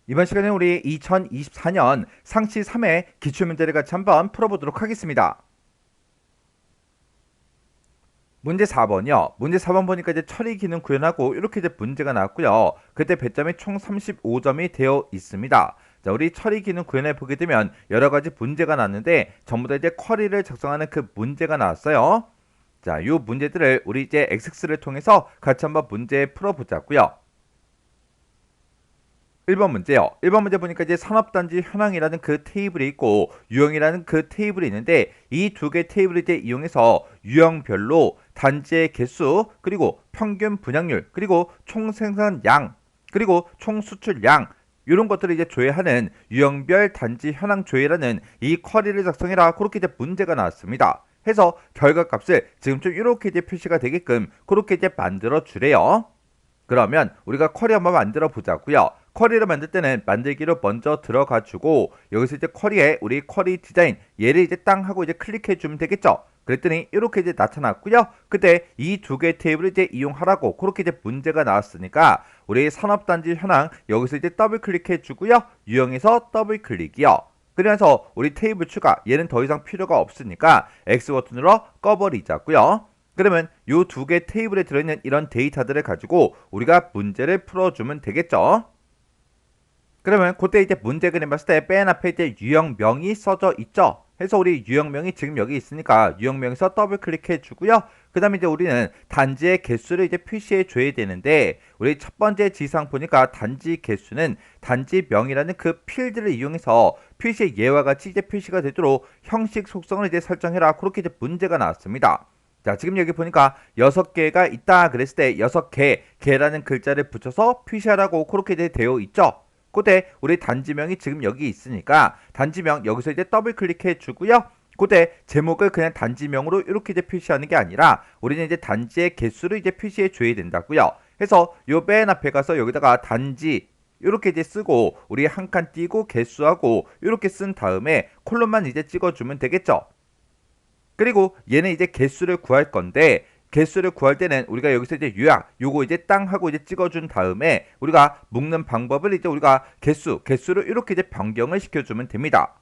이번 시간에 우리 2024년 상시 3회 기출문제를 같이 한번 풀어보도록 하겠습니다. 문제 4번이요. 문제 4번 보니까 이제 처리 기능 구현하고 이렇게 이제 문제가 나왔고요. 그때 배점이 총 35점이 되어 있습니다. 자, 우리 처리 기능 구현해 보게 되면 여러 가지 문제가 나왔는데 전부 다 이제 쿼리를 작성하는 그 문제가 나왔어요. 자, 이 문제들을 우리 이제 엑섹스를 통해서 같이 한번 문제 풀어보자고요. 1번 문제요. 1번 문제 보니까 이제 산업단지 현황이라는 그 테이블이 있고 유형이라는 그 테이블이 있는데 이 두 개 테이블을 이제 이용해서 유형별로 단지의 개수 그리고 평균 분양률 그리고 총 생산량 그리고 총 수출량 이런 것들을 이제 조회하는 유형별 단지 현황 조회라는 이 쿼리를 작성해라 그렇게 이제 문제가 나왔습니다. 해서 결과값을 지금 좀 이렇게 이제 표시가 되게끔 그렇게 이제 만들어 주래요. 그러면 우리가 쿼리 한번 만들어 보자고요. 쿼리를 만들 때는 만들기로 먼저 들어가 주고 여기서 이제 쿼리에 우리 쿼리 디자인 얘를 이제 땅 하고 이제 클릭해 주면 되겠죠. 그랬더니 이렇게 이제 나타났고요. 그때 이 두 개의 테이블을 이제 이용하라고 그렇게 이제 문제가 나왔으니까 우리 산업단지 현황 여기서 이제 더블 클릭해 주고요. 유형에서 더블 클릭이요. 그러면서 우리 테이블 추가 얘는 더 이상 필요가 없으니까 X 버튼으로 꺼버리자고요. 그러면 이 두 개 테이블에 들어있는 이런 데이터들을 가지고 우리가 문제를 풀어주면 되겠죠. 그러면 그때 이제 문제 그림 봤을 때 맨 앞에 이제 유형명이 써져 있죠. 해서 우리 유형명이 지금 여기 있으니까 유형명에서 더블 클릭해 주고요. 그 다음에 이제 우리는 단지의 개수를 이제 표시해 줘야 되는데 우리 첫 번째 지상 보니까 단지 개수는 단지명이라는 그 필드를 이용해서 표시의 예와 같이 이제 표시가 되도록 형식 속성을 이제 설정해라 그렇게 이제 문제가 나왔습니다. 자, 지금 여기 보니까 6개가 있다 그랬을 때 6개라는 글자를 붙여서 표시하라고 그렇게 이제 되어 있죠. 그때 우리 단지명이 지금 여기 있으니까 단지명 여기서 이제 더블 클릭해 주고요. 그때 제목을 그냥 단지명으로 이렇게 이제 표시하는 게 아니라 우리는 이제 단지의 개수를 이제 표시해 줘야 된다고요. 해서 요 맨 앞에 가서 여기다가 단지 이렇게 이제 쓰고 우리 한 칸 띄고 개수하고 이렇게 쓴 다음에 콜론만 이제 찍어주면 되겠죠. 그리고 얘는 이제 개수를 구할 건데 개수를 구할 때는 우리가 여기서 이제 요약 요거 이제 땅 하고 이제 찍어준 다음에 우리가 묶는 방법을 이제 우리가 개수를 이렇게 이제 변경을 시켜주면 됩니다.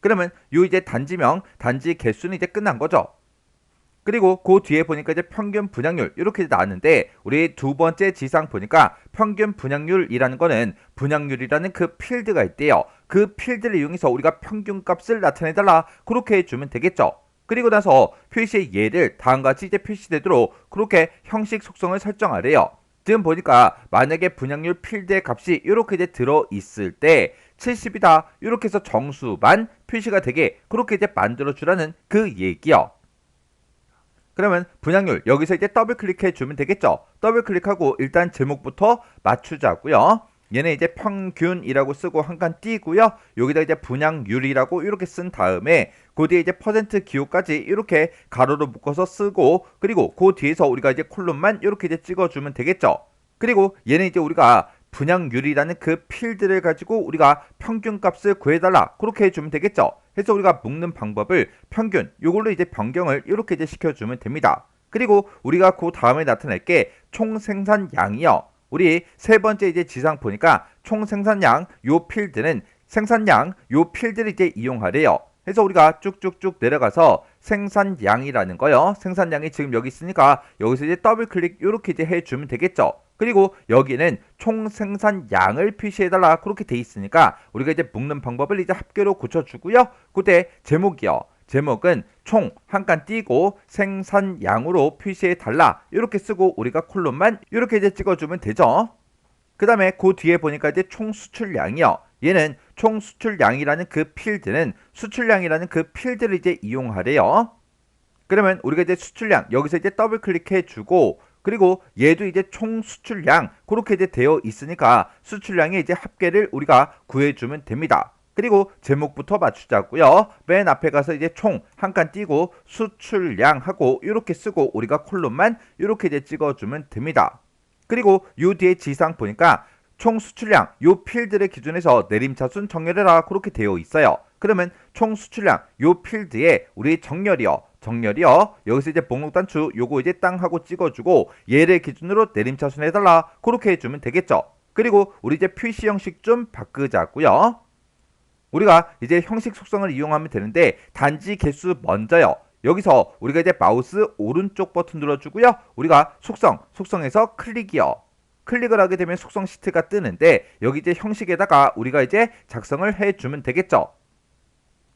그러면 요 이제 단지명 단지 개수는 이제 끝난 거죠. 그리고 그 뒤에 보니까 이제 평균 분양률 이렇게 나왔는데 우리 두 번째 지상 보니까 평균 분양률이라는 거는 분양률이라는 그 필드가 있대요. 그 필드를 이용해서 우리가 평균값을 나타내달라 그렇게 해주면 되겠죠. 그리고 나서 표시의 예를 다음과 같이 이제 표시되도록 그렇게 형식 속성을 설정하래요. 지금 보니까 만약에 분양률 필드의 값이 이렇게 이제 들어 있을 때 70이다 이렇게 해서 정수만 표시가 되게 그렇게 이제 만들어 주라는 그 얘기요. 그러면 분양률 여기서 이제 더블 클릭해 주면 되겠죠. 더블 클릭하고 일단 제목부터 맞추자고요. 얘는 이제 평균이라고 쓰고 한 칸 띄고요. 여기다 이제 분양률이라고 이렇게 쓴 다음에 그 뒤에 이제 퍼센트 기호까지 이렇게 가로로 묶어서 쓰고 그리고 그 뒤에서 우리가 이제 콜론만 이렇게 이제 찍어주면 되겠죠. 그리고 얘는 이제 우리가 분양률이라는 그 필드를 가지고 우리가 평균값을 구해달라 그렇게 해주면 되겠죠. 해서 우리가 묶는 방법을 평균 이걸로 이제 변경을 이렇게 이제 시켜주면 됩니다. 그리고 우리가 그 다음에 나타낼 게 총 생산량이요. 우리 세 번째 이제 지상 보니까 총 생산량 요 필드는 생산량 요 필드를 이제 이용하래요. 해서 우리가 쭉쭉쭉 내려가서 생산량이라는 거요. 생산량이 지금 여기 있으니까 여기서 이제 더블 클릭 이렇게 이제 해주면 되겠죠. 그리고 여기는 총 생산량을 표시해달라 그렇게 돼 있으니까 우리가 이제 묶는 방법을 이제 합계로 고쳐주고요. 그때 제목이요. 제목은 총 한 칸 띄고 생산량으로 표시해달라 이렇게 쓰고 우리가 콜론만 이렇게 이제 찍어주면 되죠. 그 다음에 그 뒤에 보니까 이제 총 수출량이요. 얘는 총 수출량이라는 그 필드는 수출량이라는 그 필드를 이제 이용하래요. 그러면 우리가 이제 수출량 여기서 이제 더블 클릭해 주고 그리고 얘도 이제 총 수출량 그렇게 이제 되어 있으니까 수출량의 이제 합계를 우리가 구해주면 됩니다. 그리고 제목부터 맞추자고요. 맨 앞에 가서 이제 총 한 칸 띄고 수출량 하고 이렇게 쓰고 우리가 콜론만 이렇게 이제 찍어주면 됩니다. 그리고 요 뒤에 지상 보니까 총 수출량 요 필드를 기준해서 내림차순 정렬해라 그렇게 되어 있어요. 그러면 총 수출량 요 필드에 우리 정렬이요. 여기서 이제 목록 단추 요거 이제 땅 하고 찍어주고 얘를 기준으로 내림차순 해달라 그렇게 해주면 되겠죠. 그리고 우리 이제 표시 형식 좀 바꾸자고요. 우리가 이제 형식 속성을 이용하면 되는데 단지 개수 먼저요. 여기서 우리가 이제 마우스 오른쪽 버튼 눌러주고요. 우리가 속성에서 클릭이요. 클릭을 하게 되면 속성 시트가 뜨는데 여기 이제 형식에다가 우리가 이제 작성을 해주면 되겠죠.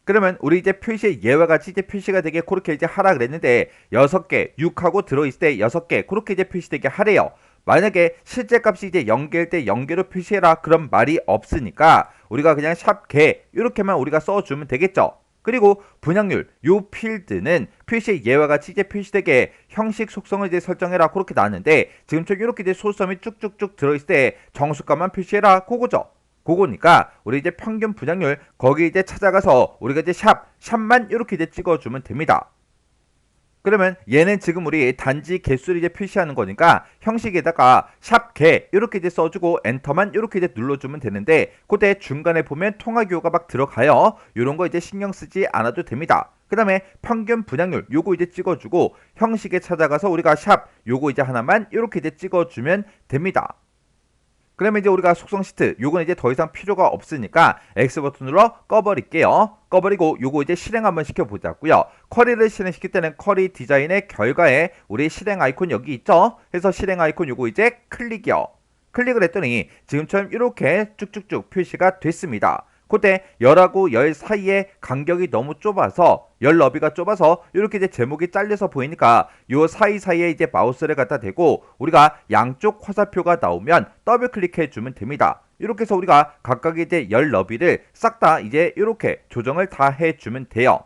그러면 우리 이제 표시에 예와 같이 이제 표시가 되게 그렇게 이제 하라 그랬는데 6개 6하고 들어있을 때 6개 그렇게 이제 표시되게 하래요. 만약에 실제 값이 이제 0개일 때 0개로 표시해라 그런 말이 없으니까 우리가 그냥 샵개 이렇게만 우리가 써주면 되겠죠. 그리고 분양률 요 필드는 표시의 예와 같이 이제 표시되게 형식 속성을 이제 설정해라 그렇게 나왔는데 지금처럼 이렇게 이제 소수점이 쭉쭉쭉 들어있을 때 정수값만 표시해라 그거죠. 그거니까 우리 이제 평균 분양률 거기 이제 찾아가서 우리가 이제 샵만 이렇게 이제 찍어주면 됩니다. 그러면 얘는 지금 우리 단지 개수를 이제 표시하는 거니까 형식에다가 샵개 이렇게 이제 써주고 엔터만 이렇게 이제 눌러주면 되는데 그때 중간에 보면 통화기호가 막 들어가요. 이런 거 이제 신경 쓰지 않아도 됩니다. 그 다음에 평균 분양률 요거 이제 찍어주고 형식에 찾아가서 우리가 샵 요거 이제 하나만 이렇게 이제 찍어주면 됩니다. 그러면 이제 우리가 속성 시트 요건 이제 더 이상 필요가 없으니까 X 버튼 눌러 꺼버릴게요. 꺼버리고 요거 이제 실행 한번 시켜보자고요. 쿼리를 실행시킬 때는 쿼리 디자인의 결과에 우리 실행 아이콘 여기 있죠. 그래서 실행 아이콘 요거 이제 클릭이요. 클릭을 했더니 지금처럼 이렇게 쭉쭉쭉 표시가 됐습니다. 그때 열하고 열 사이의 간격이 너무 좁아서 열 너비가 좁아서 이렇게 이제 제목이 잘려서 보이니까 요 사이사이에 이제 마우스를 갖다 대고 우리가 양쪽 화살표가 나오면 더블 클릭해 주면 됩니다. 이렇게 해서 우리가 각각의 이제 열 너비를 싹 다 이제 이렇게 조정을 다 해주면 돼요.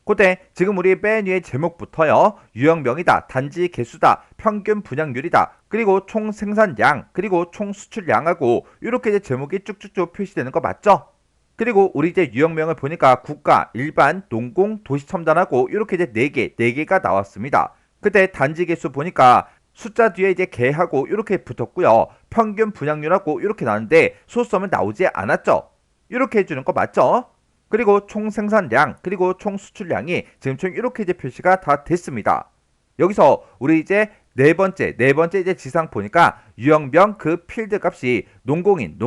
그때 지금 우리 맨 위에 제목부터요. 유형명이다, 단지 개수다, 평균 분양률이다, 그리고 총 생산량, 그리고 총 수출량하고 이렇게 이제 제목이 쭉쭉쭉 표시되는 거 맞죠? 그리고 우리 이제 유형명을 보니까 국가, 일반, 농공, 도시첨단하고 이렇게 이제 4개가 나왔습니다. 그때 단지 개수 보니까 숫자 뒤에 이제 개하고 이렇게 붙었고요. 평균 분양률하고 이렇게 나왔는데 소수점은 나오지 않았죠. 이렇게 해주는 거 맞죠? 그리고 총 생산량, 그리고 총 수출량이 지금처럼 이렇게 이제 표시가 다 됐습니다. 여기서 우리 이제 네 번째 이제 지상 보니까 유형명 그 필드 값이 농공인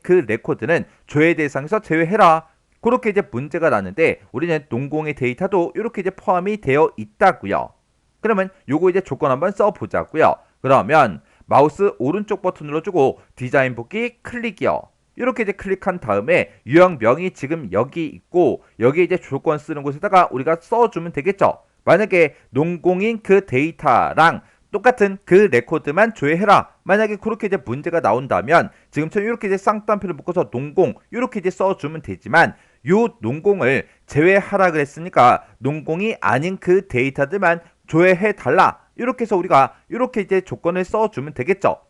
그 레코드는 조회 대상에서 제외해라. 그렇게 이제 문제가 났는데 우리는 농공의 데이터도 이렇게 이제 포함이 되어 있다고요. 그러면 요거 이제 조건 한번 써보자고요. 그러면 마우스 오른쪽 버튼 눌러주고 디자인 복귀 클릭이요. 이렇게 이제 클릭한 다음에 유형명이 지금 여기 있고 여기 이제 조건 쓰는 곳에다가 우리가 써주면 되겠죠. 만약에 농공인 그 데이터랑 똑같은 그 레코드만 조회해라. 만약에 그렇게 이제 문제가 나온다면 지금처럼 이렇게 이제 쌍따옴표를 묶어서 농공 이렇게 이제 써주면 되지만 요 농공을 제외하라 그랬으니까 농공이 아닌 그 데이터들만 조회해 달라. 이렇게 해서 우리가 이렇게 이제 조건을 써주면 되겠죠.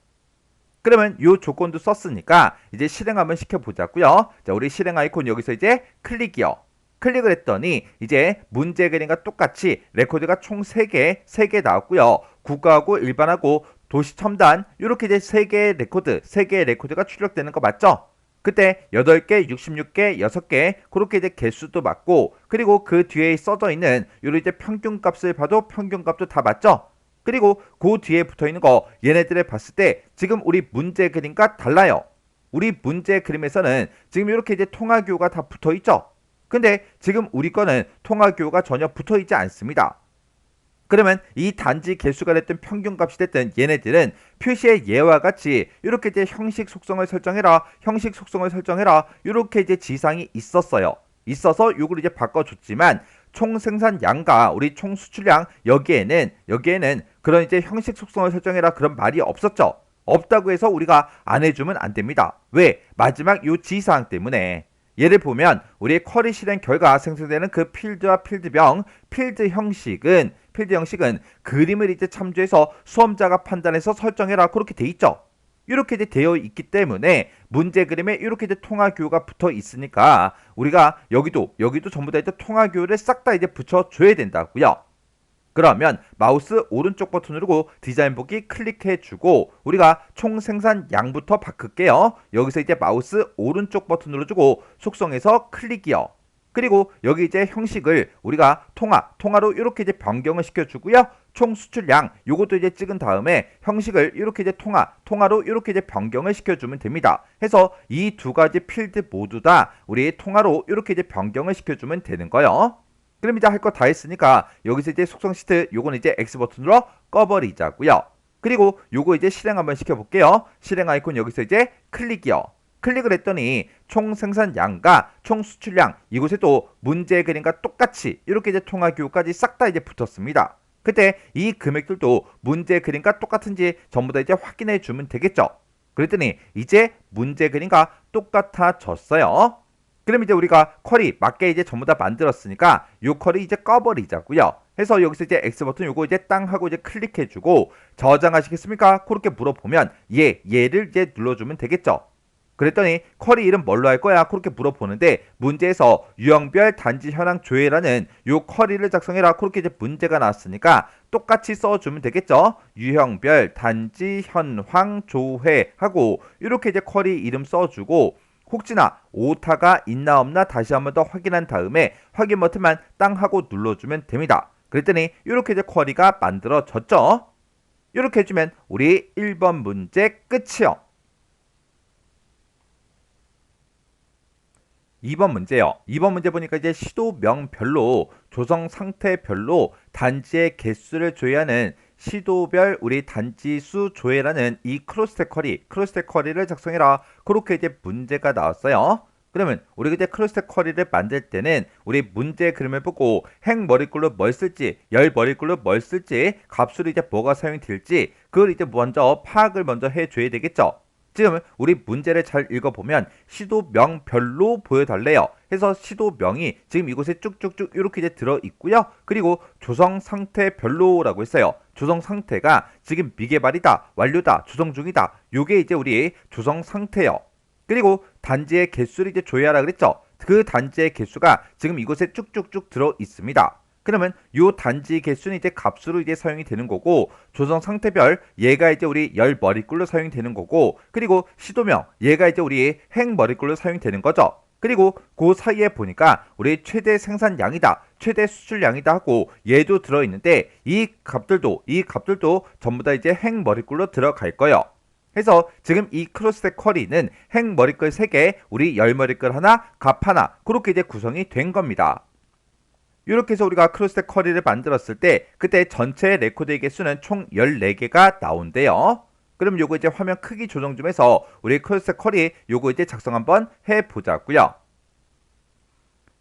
그러면 요 조건도 썼으니까 이제 실행 한번 시켜보자고요. 자, 우리 실행 아이콘 여기서 이제 클릭이요. 클릭을 했더니 이제 문제 그림과 똑같이 레코드가 총 3개 나왔고요. 국가하고 일반하고 도시 첨단 이렇게 이제 3개의 레코드가 출력되는 거 맞죠? 그때 8개, 66개, 6개 그렇게 이제 개수도 맞고 그리고 그 뒤에 써져 있는 요런 이제 평균값을 봐도 평균값도 다 맞죠? 그리고 그 뒤에 붙어있는 거 얘네들을 봤을 때 지금 우리 문제 그림과 달라요. 우리 문제 그림에서는 지금 이렇게 이제 통화기호가 다 붙어있죠? 근데 지금 우리 거는 통화기호가 전혀 붙어있지 않습니다. 그러면 이 단지 개수가 됐든 평균값이 됐든 얘네들은 표시의 예와 같이 이렇게 이제 형식 속성을 설정해라 이렇게 이제 지상이 있었어요. 있어서 요걸 이제 바꿔줬지만 총 생산량과 우리 총 수출량 여기에는 그런 이제 형식 속성을 설정해라 그런 말이 없었죠. 없다고 해서 우리가 안 해주면 안 됩니다. 왜? 마지막 요 지사항 때문에. 예를 보면 우리의 쿼리 실행 결과 생성되는 그 필드와 필드명, 필드 형식은 그림을 이제 참조해서 수험자가 판단해서 설정해라 그렇게 돼 있죠. 이렇게 이제 되어 있기 때문에 문제 그림에 이렇게 이제 통화기호가 붙어 있으니까 우리가 여기도 전부 다 이제 통화기호를 싹 다 이제 붙여줘야 된다고요. 그러면 마우스 오른쪽 버튼 누르고 디자인 보기 클릭해주고 우리가 총 생산량부터 바꿀게요. 여기서 이제 마우스 오른쪽 버튼 눌러주고 속성에서 클릭이요. 그리고 여기 이제 형식을 우리가 통화로 이렇게 이제 변경을 시켜주고요. 총 수출량 요것도 이제 찍은 다음에 형식을 이렇게 이제 통화로 이렇게 이제 변경을 시켜주면 됩니다. 해서 이 두 가지 필드 모두 다 우리 통화로 이렇게 이제 변경을 시켜주면 되는 거예요. 그럼 이제 할 거 다 했으니까 여기서 이제 속성 시트 요거는 이제 X 버튼으로 꺼버리자고요. 그리고 요거 이제 실행 한번 시켜볼게요. 실행 아이콘 여기서 이제 클릭이요. 클릭을 했더니 총 생산량과 총 수출량 이곳에 또 문제 그림과 똑같이 이렇게 이제 통화 기호까지 싹 다 이제 붙었습니다. 그때 이 금액들도 문제 그림과 똑같은지 전부 다 이제 확인해 주면 되겠죠. 그랬더니 이제 문제 그림과 똑같아졌어요. 그럼 이제 우리가 쿼리 맞게 이제 전부 다 만들었으니까 요 쿼리 이제 꺼버리자고요. 해서 여기서 이제 X 버튼 요거 이제 땅 하고 이제 클릭해주고 저장하시겠습니까? 그렇게 물어보면 얘를 이제 눌러주면 되겠죠. 그랬더니 쿼리 이름 뭘로 할 거야? 그렇게 물어보는데 문제에서 유형별 단지 현황 조회라는 요 쿼리를 작성해라. 그렇게 이제 문제가 나왔으니까 똑같이 써주면 되겠죠. 유형별 단지 현황 조회하고 이렇게 이제 쿼리 이름 써주고 혹시나 오타가 있나 없나 다시 한번 더 확인한 다음에 확인 버튼만 땅 하고 눌러주면 됩니다. 그랬더니 이렇게 이제 쿼리가 만들어졌죠. 이렇게 해주면 우리 1번 문제 끝이요. 2번 문제요. 2번 문제 보니까 이제 시도명별로 조성 상태별로 단지의 개수를 조회하는 시도별 우리 단지수 조회라는 이 크로스텍 쿼리를 작성해라. 그렇게 이제 문제가 나왔어요. 그러면 우리가 이제 크로스텍 쿼리를 만들 때는 우리 문제 그림을 보고 행 머리글로 뭘 쓸지, 열 머리글로 뭘 쓸지, 값으로 이제 뭐가 사용이 될지 그걸 이제 먼저 파악을 먼저 해줘야 되겠죠. 지금 우리 문제를 잘 읽어보면 시도명별로 보여달래요. 해서 시도명이 지금 이곳에 쭉쭉쭉 이렇게 이제 들어있고요. 그리고 조성상태별로라고 했어요. 조성상태가 지금 미개발이다, 완료다, 조성 중이다. 요게 이제 우리 조성상태요. 그리고 단지의 개수를 이제 조회하라 그랬죠. 그 단지의 개수가 지금 이곳에 쭉쭉쭉 들어있습니다. 그러면 요 단지 개수는 이제 값으로 이제 사용이 되는 거고 조성 상태별 얘가 이제 우리 열 머리글로 사용이 되는 거고 그리고 시도명 얘가 이제 우리 행 머리글로 사용이 되는 거죠. 그리고 그 사이에 보니까 우리 최대 생산량이다, 최대 수출량이다 하고 얘도 들어있는데 이 값들도 전부 다 이제 행 머리글로 들어갈 거예요. 해서 지금 이 크로스텍 쿼리는 행 머리글 3개, 우리 열 머리글 하나, 값 하나 그렇게 이제 구성이 된 겁니다. 이렇게 해서 우리가 크로스텍 쿼리를 만들었을 때 그때 전체 레코드의 개수는 총 14개가 나온대요. 그럼 요거 이제 화면 크기 조정 좀 해서 우리 크로스텍 쿼리 요거 이제 작성 한번 해보자고요.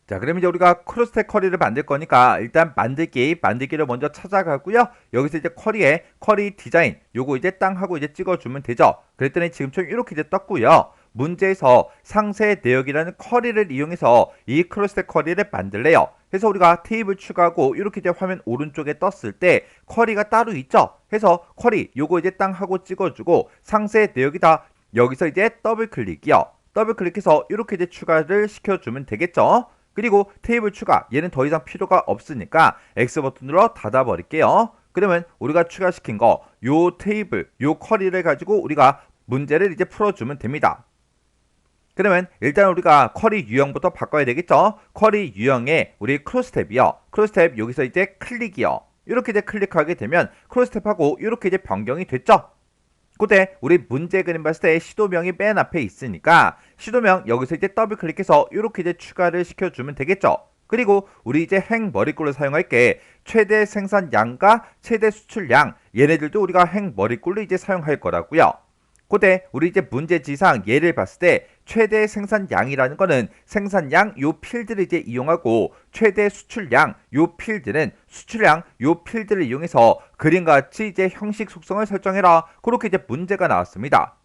자, 그럼 이제 우리가 크로스텍 쿼리를 만들 거니까 일단 만들기를 먼저 찾아가고요. 여기서 이제 쿼리 디자인 요거 이제 땅 하고 이제 찍어주면 되죠. 그랬더니 지금처럼 이렇게 이제 떴고요. 문제에서 상세 내역이라는 쿼리를 이용해서 이 크로스텍 쿼리를 만들래요. 해서 우리가 테이블 추가하고 이렇게 이제 화면 오른쪽에 떴을 때 쿼리가 따로 있죠. 해서 쿼리 요거 이제 땅 하고 찍어주고 상세 내역이다. 여기서 이제 더블 클릭이요. 더블 클릭해서 이렇게 이제 추가를 시켜주면 되겠죠. 그리고 테이블 추가 얘는 더 이상 필요가 없으니까 X 버튼으로 닫아버릴게요. 그러면 우리가 추가시킨 거 요 테이블 요 쿼리를 가지고 우리가 문제를 이제 풀어주면 됩니다. 그러면 일단 우리가 쿼리 유형부터 바꿔야 되겠죠. 쿼리 유형에 우리 크로스텝이요. 크로스텝 여기서 이제 클릭이요. 이렇게 이제 클릭하게 되면 크로스텝하고 이렇게 이제 변경이 됐죠. 그때 우리 문제 그림 봤을 때 시도명이 맨 앞에 있으니까 시도명 여기서 이제 더블 클릭해서 이렇게 이제 추가를 시켜주면 되겠죠. 그리고 우리 이제 행 머리글로 사용할 게 최대 생산량과 최대 수출량 얘네들도 우리가 행 머리글로 이제 사용할 거라고요. 그때 우리 이제 문제지상 예를 봤을 때 최대 생산량이라는 거는 생산량 요 필드를 이제 이용하고 최대 수출량 요 필드는 수출량 요 필드를 이용해서 그림같이 이제 형식 속성을 설정해라. 그렇게 이제 문제가 나왔습니다.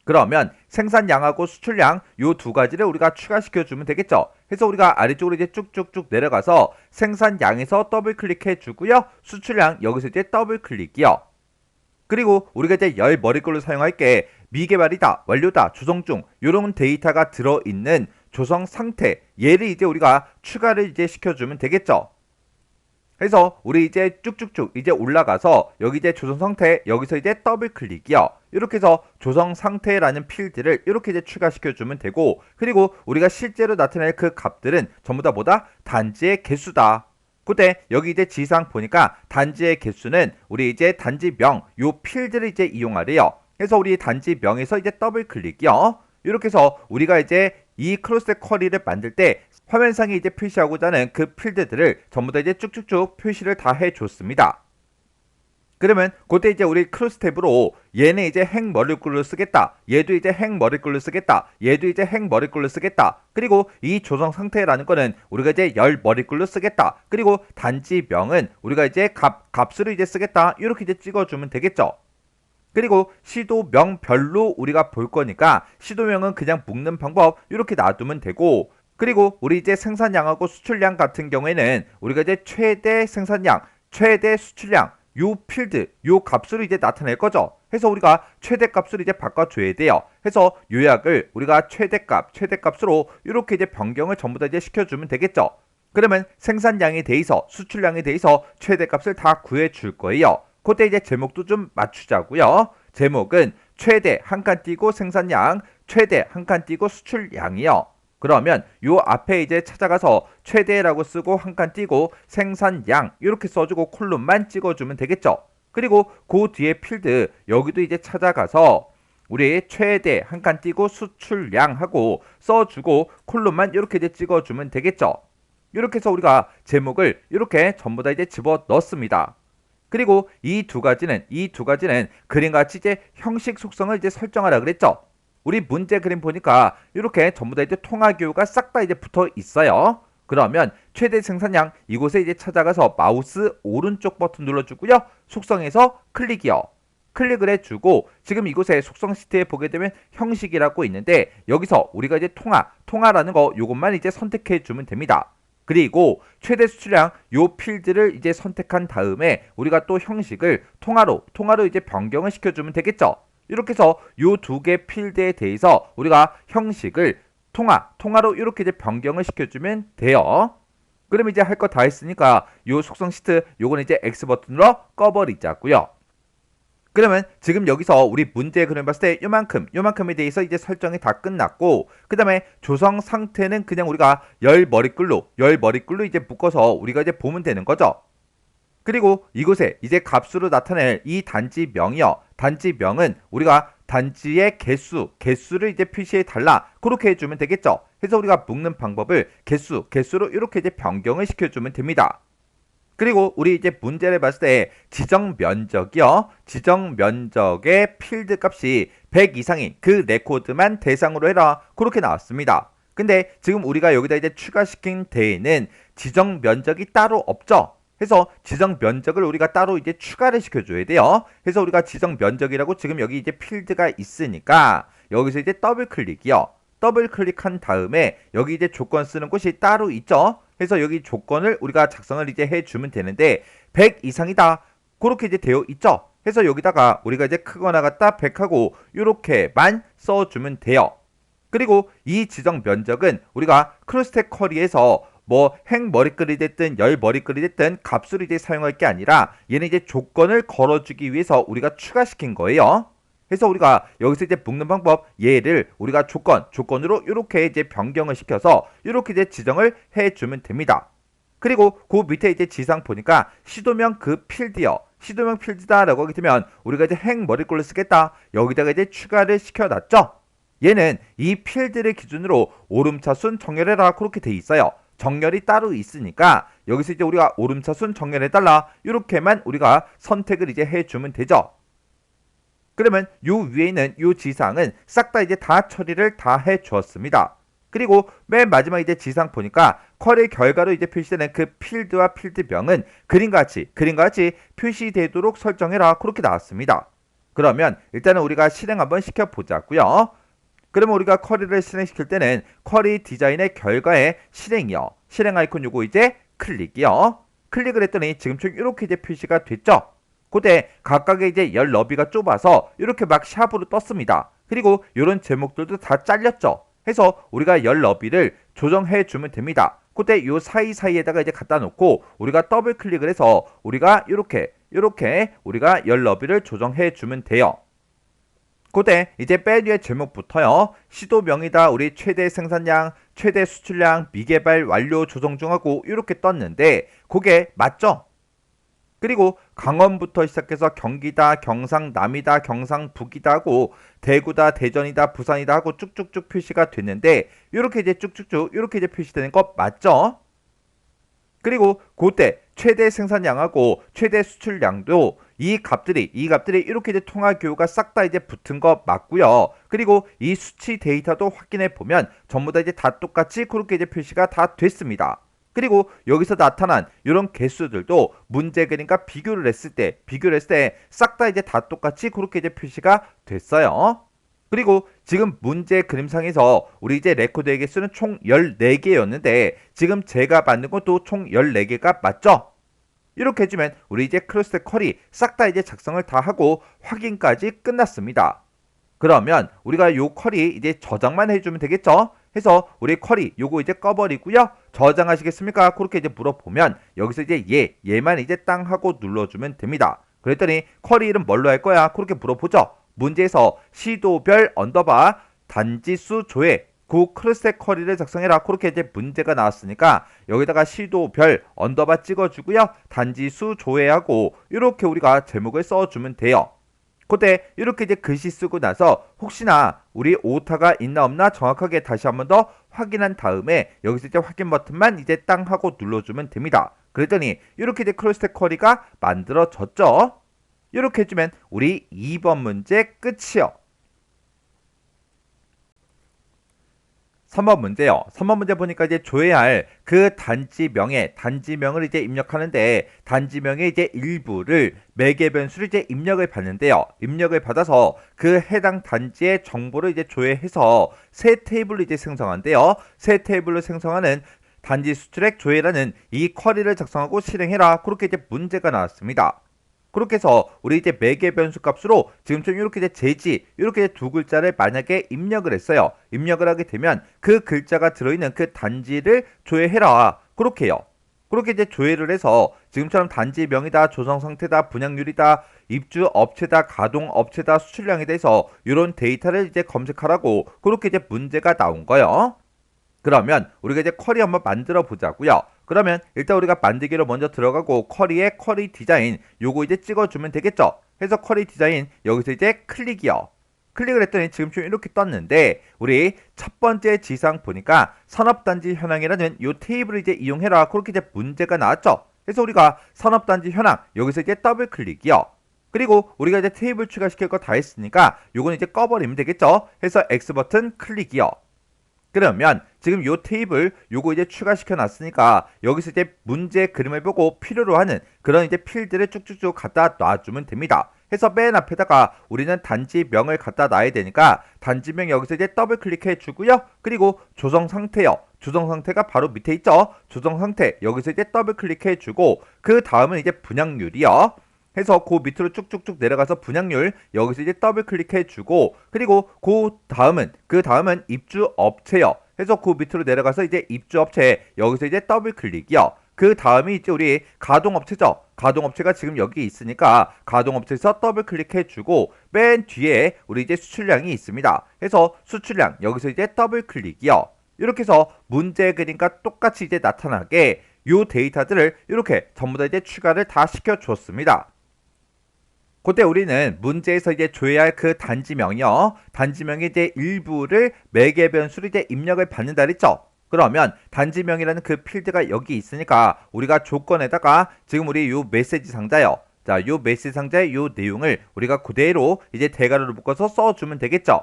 그러면 생산량하고 수출량 요 두 가지를 우리가 추가시켜 주면 되겠죠. 그래서 우리가 아래쪽으로 이제 쭉쭉쭉 내려가서 생산량에서 더블 클릭해 주고요. 수출량 여기서 이제 더블 클릭이요. 그리고 우리가 이제 열 머리글로 사용할 게 미개발이다, 완료다, 조성 중 이런 데이터가 들어있는 조성 상태 얘를 이제 우리가 추가를 이제 시켜주면 되겠죠. 해서 우리 이제 쭉쭉쭉 이제 올라가서 여기 이제 조성 상태 여기서 이제 더블 클릭이요. 이렇게 해서 조성 상태라는 필드를 이렇게 이제 추가시켜 주면 되고, 그리고 우리가 실제로 나타낼 그 값들은 전부 다 뭐다? 단지의 개수다. 그때 여기 이제 지상 보니까 단지의 개수는 우리 이제 단지명 요 필드를 이제 이용하래요. 그래서 우리 단지명에서 이제 더블 클릭이요. 이렇게 해서 우리가 이제 이 크로스 쿼리를 만들 때 화면상에 이제 표시하고자 하는 그 필드들을 전부 다 이제 쭉쭉쭉 표시를 다 해줬습니다. 그러면 그때 이제 우리 크로스 탭으로 얘는 이제 행 머리글로 쓰겠다. 얘도 이제 행 머리글로 쓰겠다. 얘도 이제 행 머리글로 쓰겠다. 그리고 이 조성 상태라는 거는 우리가 이제 열 머리글로 쓰겠다. 그리고 단지명은 우리가 이제 값으로 이제 쓰겠다. 이렇게 이제 찍어주면 되겠죠. 그리고 시도명별로 우리가 볼 거니까 시도명은 그냥 묶는 방법 이렇게 놔두면 되고, 그리고 우리 이제 생산량하고 수출량 같은 경우에는 우리가 이제 최대 생산량, 최대 수출량 요 필드, 요 값으로 이제 나타낼 거죠. 해서 우리가 최대값으로 이제 바꿔줘야 돼요. 해서 요약을 우리가 최대값으로 이렇게 이제 변경을 전부 다 이제 시켜주면 되겠죠. 그러면 생산량에 대해서, 수출량에 대해서 최대값을 다 구해줄 거예요. 그때 이제 제목도 좀 맞추자고요. 제목은 최대 한 칸 띄고 생산량, 최대 한 칸 띄고 수출량이요. 그러면 요 앞에 이제 찾아가서 최대라고 쓰고 한 칸 띄고 생산량 이렇게 써주고 콜론만 찍어주면 되겠죠. 그리고 그 뒤에 필드 여기도 이제 찾아가서 우리 최대 한 칸 띄고 수출량하고 써주고 콜론만 이렇게 이제 찍어주면 되겠죠. 이렇게 해서 우리가 제목을 이렇게 전부 다 이제 집어 넣습니다. 그리고 이 두 가지는 그림같이 이제 형식 속성을 이제 설정하라 그랬죠. 우리 문제 그림 보니까 이렇게 전부 다 이제 통화교가 싹 다 이제 붙어 있어요. 그러면 최대 생산량 이곳에 이제 찾아가서 마우스 오른쪽 버튼 눌러주고요. 속성에서 클릭이요. 클릭을 해주고 지금 이곳에 속성 시트에 보게 되면 형식이라고 있는데 여기서 우리가 이제 통화라는 거 요것만 이제 선택해 주면 됩니다. 그리고 최대 수출량 요 필드를 이제 선택한 다음에 우리가 또 형식을 통화로 이제 변경을 시켜주면 되겠죠. 이렇게 해서 요 두 개 필드에 대해서 우리가 형식을 통화로 이렇게 이제 변경을 시켜주면 돼요. 그럼 이제 할 거 다 했으니까 요 속성 시트 요거는 이제 X 버튼으로 꺼버리자고요. 그러면 지금 여기서 우리 문제 그림 봤을 때 요만큼에 대해서 이제 설정이 다 끝났고, 그 다음에 조성 상태는 그냥 우리가 열 머리글로 이제 묶어서 우리가 이제 보면 되는 거죠. 그리고 이곳에 이제 값으로 나타낼 이 단지명이요. 단지명은 우리가 단지의 개수를 이제 표시해 달라. 그렇게 해주면 되겠죠. 해서 우리가 묶는 방법을 개수로 이렇게 이제 변경을 시켜주면 됩니다. 그리고 우리 이제 문제를 봤을 때 지정 면적이요. 지정 면적의 필드 값이 100 이상인 그 레코드만 대상으로 해라. 그렇게 나왔습니다. 근데 지금 우리가 여기다 이제 추가시킨 데에는 지정 면적이 따로 없죠. 해서 지정 면적을 우리가 따로 이제 추가를 시켜줘야 돼요. 그래서 우리가 지정 면적이라고 지금 여기 이제 필드가 있으니까 여기서 이제 더블 클릭이요. 더블 클릭한 다음에 여기 이제 조건 쓰는 곳이 따로 있죠. 그래서 여기 조건을 우리가 작성을 이제 해주면 되는데 100 이상이다. 그렇게 이제 되어 있죠. 그래서 여기다가 우리가 이제 크거나 같다 100하고 이렇게만 써주면 돼요. 그리고 이 지정 면적은 우리가 크로스텍 쿼리에서 뭐 행 머리글이 됐든 열 머리글이 됐든 값으로 이제 사용할 게 아니라 얘는 이제 조건을 걸어주기 위해서 우리가 추가시킨 거예요. 그래서 우리가 여기서 이제 묶는 방법 얘를 우리가 조건으로 이렇게 이제 변경을 시켜서 이렇게 이제 지정을 해주면 됩니다. 그리고 그 밑에 이제 지상 보니까 시도명 그 필드요. 시도명 필드다라고 하게 되면 우리가 이제 행 머리글로 쓰겠다. 여기다가 이제 추가를 시켜놨죠. 얘는 이 필드를 기준으로 오름차순 정렬해라 그렇게 돼 있어요. 정렬이 따로 있으니까 여기서 이제 우리가 오름차순 정렬해달라 이렇게만 우리가 선택을 이제 해주면 되죠. 그러면 요 위에 있는 요 지상은 싹 다 이제 다 처리를 다 해주었습니다. 그리고 맨 마지막 이제 지상 보니까 쿼리 결과로 이제 표시되는 그 필드와 필드명은 그림같이 표시되도록 설정해라 그렇게 나왔습니다. 그러면 일단은 우리가 실행 한번 시켜보자고요. 그러면 우리가 쿼리를 실행시킬 때는 쿼리 디자인의 결과에 실행이요. 실행 아이콘 요거 이제 클릭이요. 클릭을 했더니 지금처럼 이렇게 이제 표시가 됐죠. 그때 각각의 이제 열 너비가 좁아서 이렇게 막 샵으로 떴습니다. 그리고 이런 제목들도 다 잘렸죠. 해서 우리가 열 너비를 조정해 주면 됩니다. 그때 요 사이사이에다가 이제 갖다 놓고 우리가 더블 클릭을 해서 우리가 이렇게 우리가 열 너비를 조정해 주면 돼요. 그때 이제 맨 위에 제목부터요. 시도명이다. 우리 최대 생산량, 최대 수출량, 미개발 완료 조정 중하고 이렇게 떴는데 그게 맞죠? 그리고 강원부터 시작해서 경기다, 경상남이다, 경상북이다 하고 대구다, 대전이다, 부산이다 하고 쭉쭉쭉 표시가 됐는데 이렇게 이제 쭉쭉쭉 이렇게 이제 표시되는 거 맞죠? 그리고 그때 최대 생산량하고 최대 수출량도 이 값들이 이렇게 이제 통화 교호가 싹 다 이제 붙은 거 맞고요. 그리고 이 수치 데이터도 확인해 보면 전부 다 이제 다 똑같이 그렇게 이제 표시가 다 됐습니다. 그리고 여기서 나타난 이런 개수들도 문제 그림과 비교를 했을 때 싹 다 이제 다 똑같이 그렇게 이제 표시가 됐어요. 그리고 지금 문제 그림상에서 우리 이제 레코드의 개수는 총 14개였는데 지금 제가 만든 것도 총 14개가 맞죠? 이렇게 해주면 우리 이제 크로스 쿼리 싹 다 이제 작성을 다 하고 확인까지 끝났습니다. 그러면 우리가 요 쿼리 이제 저장만 해주면 되겠죠? 해서 우리 쿼리 요거 이제 꺼버리고요. 저장하시겠습니까? 그렇게 이제 물어보면 여기서 이제 얘만 이제 땅 하고 눌러주면 됩니다. 그랬더니 쿼리 이름 뭘로 할 거야? 그렇게 물어보죠. 문제에서 시도별 언더바 단지수 조회 그 크로스 쿼리를 작성해라. 그렇게 이제 문제가 나왔으니까 여기다가 시도별 언더바 찍어주고요. 단지수 조회하고 이렇게 우리가 제목을 써주면 돼요. 그때 이렇게 이제 글씨 쓰고 나서 혹시나 우리 오타가 있나 없나 정확하게 다시 한번 더 확인한 다음에 여기서 이제 확인 버튼만 이제 땅 하고 눌러주면 됩니다. 그랬더니 이렇게 이제 크로스 쿼리가 만들어졌죠. 이렇게 해주면 우리 2번 문제 끝이요. 3번 문제요. 3번 문제 보니까 이제 조회할 그 단지명을 이제 입력하는데 단지명의 이제 일부를 매개 변수를 이제 입력을 받는데요. 입력을 받아서 그 해당 단지의 정보를 이제 조회해서 새 테이블로 이제 생성한대요. 새 테이블로 생성하는 단지 수출액 조회라는 이 쿼리를 작성하고 실행해라. 그렇게 이제 문제가 나왔습니다. 그렇게 해서 우리 이제 매개 변수 값으로 지금처럼 이렇게 이제 제지 이렇게 두 글자를 만약에 입력을 했어요. 입력을 하게 되면 그 글자가 들어있는 그 단지를 조회해라. 그렇게 해요. 그렇게 이제 조회를 해서 지금처럼 단지명이다, 조성 상태다, 분양률이다, 입주 업체다, 가동 업체다, 수출량에 대해서 이런 데이터를 이제 검색하라고 그렇게 이제 문제가 나온 거예요. 그러면 우리가 이제 쿼리 한번 만들어 보자고요. 그러면 일단 우리가 만들기로 먼저 들어가고 쿼리에 쿼리 디자인 요거 이제 찍어주면 되겠죠. 해서 쿼리 디자인 여기서 이제 클릭이요. 클릭을 했더니 지금 좀 이렇게 떴는데 우리 첫 번째 지상 보니까 산업단지 현황이라는 요 테이블을 이제 이용해라. 그렇게 이제 문제가 나왔죠. 그래서 우리가 산업단지 현황 여기서 이제 더블 클릭이요. 그리고 우리가 이제 테이블 추가시킬 거 다 했으니까 요건 이제 꺼버리면 되겠죠. 해서 X 버튼 클릭이요. 그러면 지금 요 테이블 요거 이제 추가시켜 놨으니까 여기서 이제 문제 그림을 보고 필요로 하는 그런 이제 필드를 쭉쭉쭉 갖다 놔주면 됩니다. 해서 맨 앞에다가 우리는 단지명을 갖다 놔야 되니까 단지명 여기서 이제 더블 클릭해 주고요. 그리고 조성 상태요. 조성 상태가 바로 밑에 있죠. 조성 상태 여기서 이제 더블 클릭해 주고 그 다음은 이제 분양률이요. 해서 그 밑으로 쭉쭉쭉 내려가서 분양률 여기서 이제 더블 클릭해 주고 그리고 그 다음은 입주 업체요. 해서 그 밑으로 내려가서 이제 입주 업체 여기서 이제 더블 클릭이요. 그 다음이 이제 우리 가동업체죠. 가동업체가 지금 여기 있으니까 가동업체에서 더블 클릭해 주고 맨 뒤에 우리 이제 수출량이 있습니다. 해서 수출량 여기서 이제 더블 클릭이요. 이렇게 해서 문제 그림과 똑같이 이제 나타나게 요 데이터들을 이렇게 전부 다 이제 추가를 다 시켜 줬습니다. 그때 우리는 문제에서 이제 조회할 그 단지명이요. 단지명의 이제 일부를 매개 변수로 이제 입력을 받는다 그랬죠. 그러면 단지명이라는 그 필드가 여기 있으니까 우리가 조건에다가 지금 우리 요 메시지 상자요. 자, 요 메시지 상자의 요 내용을 우리가 그대로 이제 대괄호로 묶어서 써주면 되겠죠.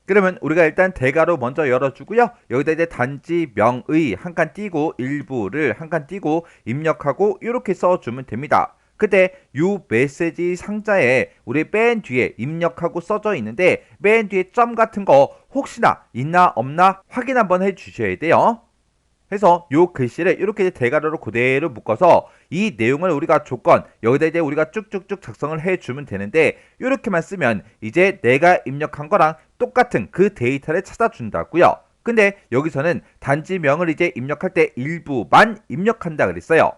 그러면 우리가 일단 대괄호 먼저 열어주고요. 여기다 이제 단지명의 한 칸 띄고 일부를 한 칸 띄고 입력하고 이렇게 써주면 됩니다. 그때 요 메시지 상자에 우리 맨 뒤에 입력하고 써져 있는데 맨 뒤에 점 같은 거 혹시나 있나 없나 확인 한번 해 주셔야 돼요. 해서 요 글씨를 이렇게 대괄호로 그대로 묶어서 이 내용을 우리가 조건 여기다 이제 우리가 쭉쭉쭉 작성을 해 주면 되는데 이렇게만 쓰면 이제 내가 입력한 거랑 똑같은 그 데이터를 찾아준다고요. 근데 여기서는 단지명을 이제 입력할 때 일부만 입력한다 그랬어요.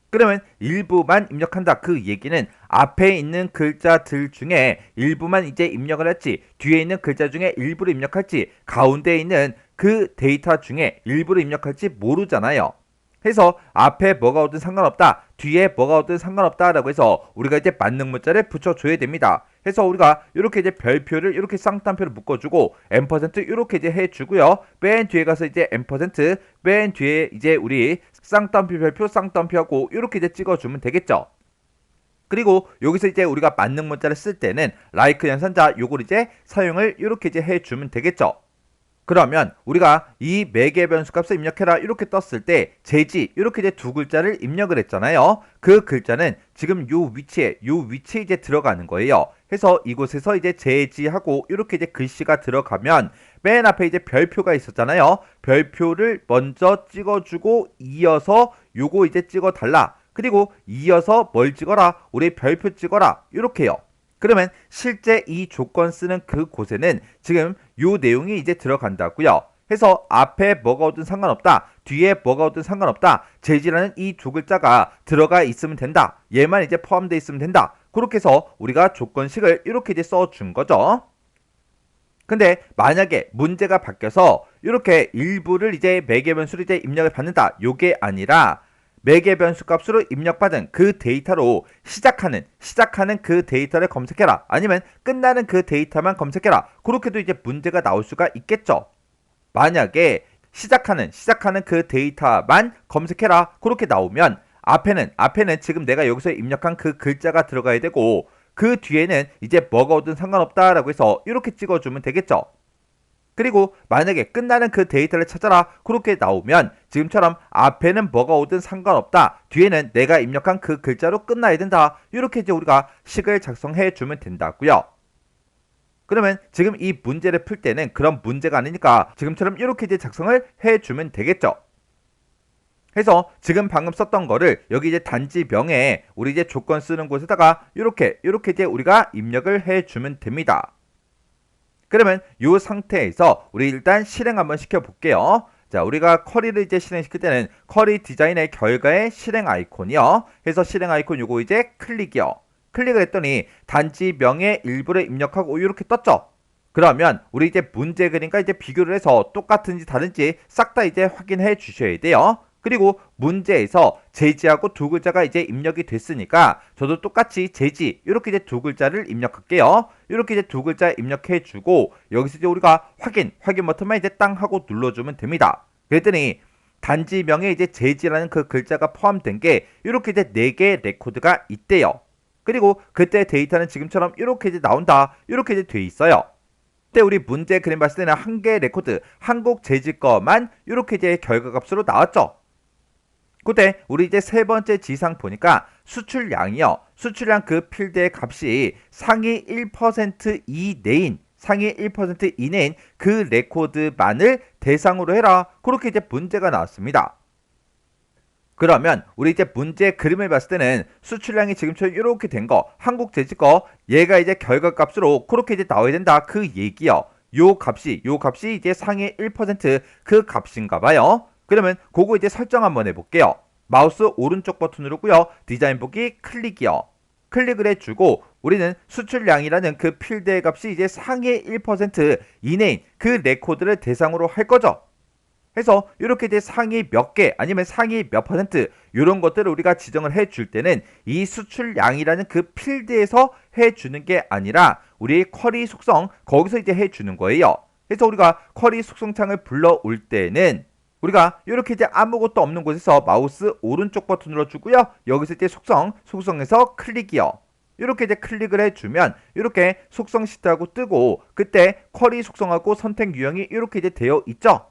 그러면 일부만 입력한다. 그 얘기는 앞에 있는 글자들 중에 일부만 이제 입력을 할지, 뒤에 있는 글자 중에 일부를 입력할지, 가운데에 있는 그 데이터 중에 일부를 입력할지 모르잖아요. 해서 앞에 뭐가 오든 상관없다, 뒤에 뭐가 오든 상관없다라고 해서 우리가 이제 만능 문자를 붙여줘야 됩니다. 해서 우리가 이렇게 이제 별표를 이렇게 쌍따옴표를 묶어주고 앰퍼센트 이렇게 이제 해주고요. 맨 뒤에 가서 이제 앰퍼센트, 맨 뒤에 이제 우리 쌍따옴표 별표 쌍따옴표하고 이렇게 이제 찍어주면 되겠죠. 그리고 여기서 이제 우리가 만능 문자를 쓸 때는 like 연산자 요걸 이제 사용을 이렇게 이제 해주면 되겠죠. 그러면 우리가 이 매개 변수 값을 입력해라 이렇게 떴을 때 제지 이렇게 이제 두 글자를 입력을 했잖아요. 그 글자는 지금 요 위치에 이제 들어가는 거예요. 해서 이곳에서 이제 제지하고 이렇게 이제 글씨가 들어가면 맨 앞에 이제 별표가 있었잖아요. 별표를 먼저 찍어주고 이어서 요거 이제 찍어달라. 그리고 이어서 뭘 찍어라? 우리 별표 찍어라. 이렇게요. 그러면 실제 이 조건 쓰는 그곳에는 지금 요 내용이 이제 들어간다고요. 해서 앞에 뭐가 오든 상관없다, 뒤에 뭐가 오든 상관없다, 제지라는 이 두 글자가 들어가 있으면 된다, 얘만 이제 포함되어 있으면 된다. 그렇게 해서 우리가 조건식을 이렇게 이제 써준 거죠. 근데 만약에 문제가 바뀌어서 이렇게 일부를 이제 매개 변수로 이제 입력을 받는다, 요게 아니라 매개 변수 값으로 입력받은 그 데이터로 시작하는 그 데이터를 검색해라, 아니면 끝나는 그 데이터만 검색해라, 그렇게도 이제 문제가 나올 수가 있겠죠. 만약에 시작하는 그 데이터만 검색해라 그렇게 나오면 앞에는 지금 내가 여기서 입력한 그 글자가 들어가야 되고, 그 뒤에는 이제 뭐가 오든 상관없다라고 해서 이렇게 찍어주면 되겠죠. 그리고 만약에 끝나는 그 데이터를 찾아라 그렇게 나오면 지금처럼 앞에는 뭐가 오든 상관없다, 뒤에는 내가 입력한 그 글자로 끝나야 된다, 이렇게 이제 우리가 식을 작성해 주면 된다고요. 그러면 지금 이 문제를 풀 때는 그런 문제가 아니니까 지금처럼 이렇게 이제 작성을 해 주면 되겠죠. 해서 지금 방금 썼던 거를 여기 이제 단지명에 우리 이제 조건 쓰는 곳에다가 이렇게 이제 우리가 입력을 해 주면 됩니다. 그러면 이 상태에서 우리 일단 실행 한번 시켜 볼게요. 자, 우리가 쿼리를 이제 실행시킬 때는 쿼리 디자인의 결과의 실행 아이콘이요. 해서 실행 아이콘 요거 이제 클릭이요. 클릭을 했더니 단지명의 일부를 입력하고 이렇게 떴죠. 그러면 우리 이제 문제 그림과 이제 비교를 해서 똑같은지 다른지 싹 다 이제 확인해 주셔야 돼요. 그리고 문제에서 제지하고 두 글자가 이제 입력이 됐으니까 저도 똑같이 제지 이렇게 이제 두 글자를 입력할게요. 이렇게 이제 두 글자 입력해 주고 여기서 이제 우리가 확인 버튼만 이제 땅 하고 눌러주면 됩니다. 그랬더니 단지명에 이제 제지라는 그 글자가 포함된 게 이렇게 이제 4개의 레코드가 있대요. 그리고 그때 데이터는 지금처럼 이렇게 이제 나온다, 이렇게 이제 돼 있어요. 그때 우리 문제 그림 봤을 때는 한 개의 레코드, 한국 제지 거만 이렇게 이제 결과값으로 나왔죠. 그때 우리 이제 세 번째 지상 보니까 수출량이요. 수출량 그 필드의 값이 상위 1% 이내인 그 레코드만을 대상으로 해라. 그렇게 이제 문제가 나왔습니다. 그러면 우리 이제 문제 그림을 봤을 때는 수출량이 지금처럼 이렇게 된 거, 한국 제지 거, 얘가 이제 결과값으로 그렇게 이제 나와야 된다, 그 얘기요. 요 값이 이제 상위 1% 그 값인가 봐요. 그러면 그거 이제 설정 한번 해볼게요. 마우스 오른쪽 버튼 누르고요. 디자인 보기 클릭이요. 클릭을 해주고 우리는 수출량이라는 그 필드의 값이 이제 상위 1% 이내인 그 레코드를 대상으로 할 거죠. 해서 이렇게 이제 상위 몇 개 아니면 상위 몇 퍼센트 이런 것들을 우리가 지정을 해줄 때는 이 수출량이라는 그 필드에서 해주는 게 아니라 우리 쿼리 속성 거기서 이제 해주는 거예요. 그래서 우리가 쿼리 속성창을 불러올 때는 우리가 이렇게 이제 아무것도 없는 곳에서 마우스 오른쪽 버튼 눌러주고요. 여기서 이제 속성에서 클릭이요. 이렇게 이제 클릭을 해주면 이렇게 속성 시트하고 뜨고 그때 쿼리 속성하고 선택 유형이 이렇게 이제 되어 있죠.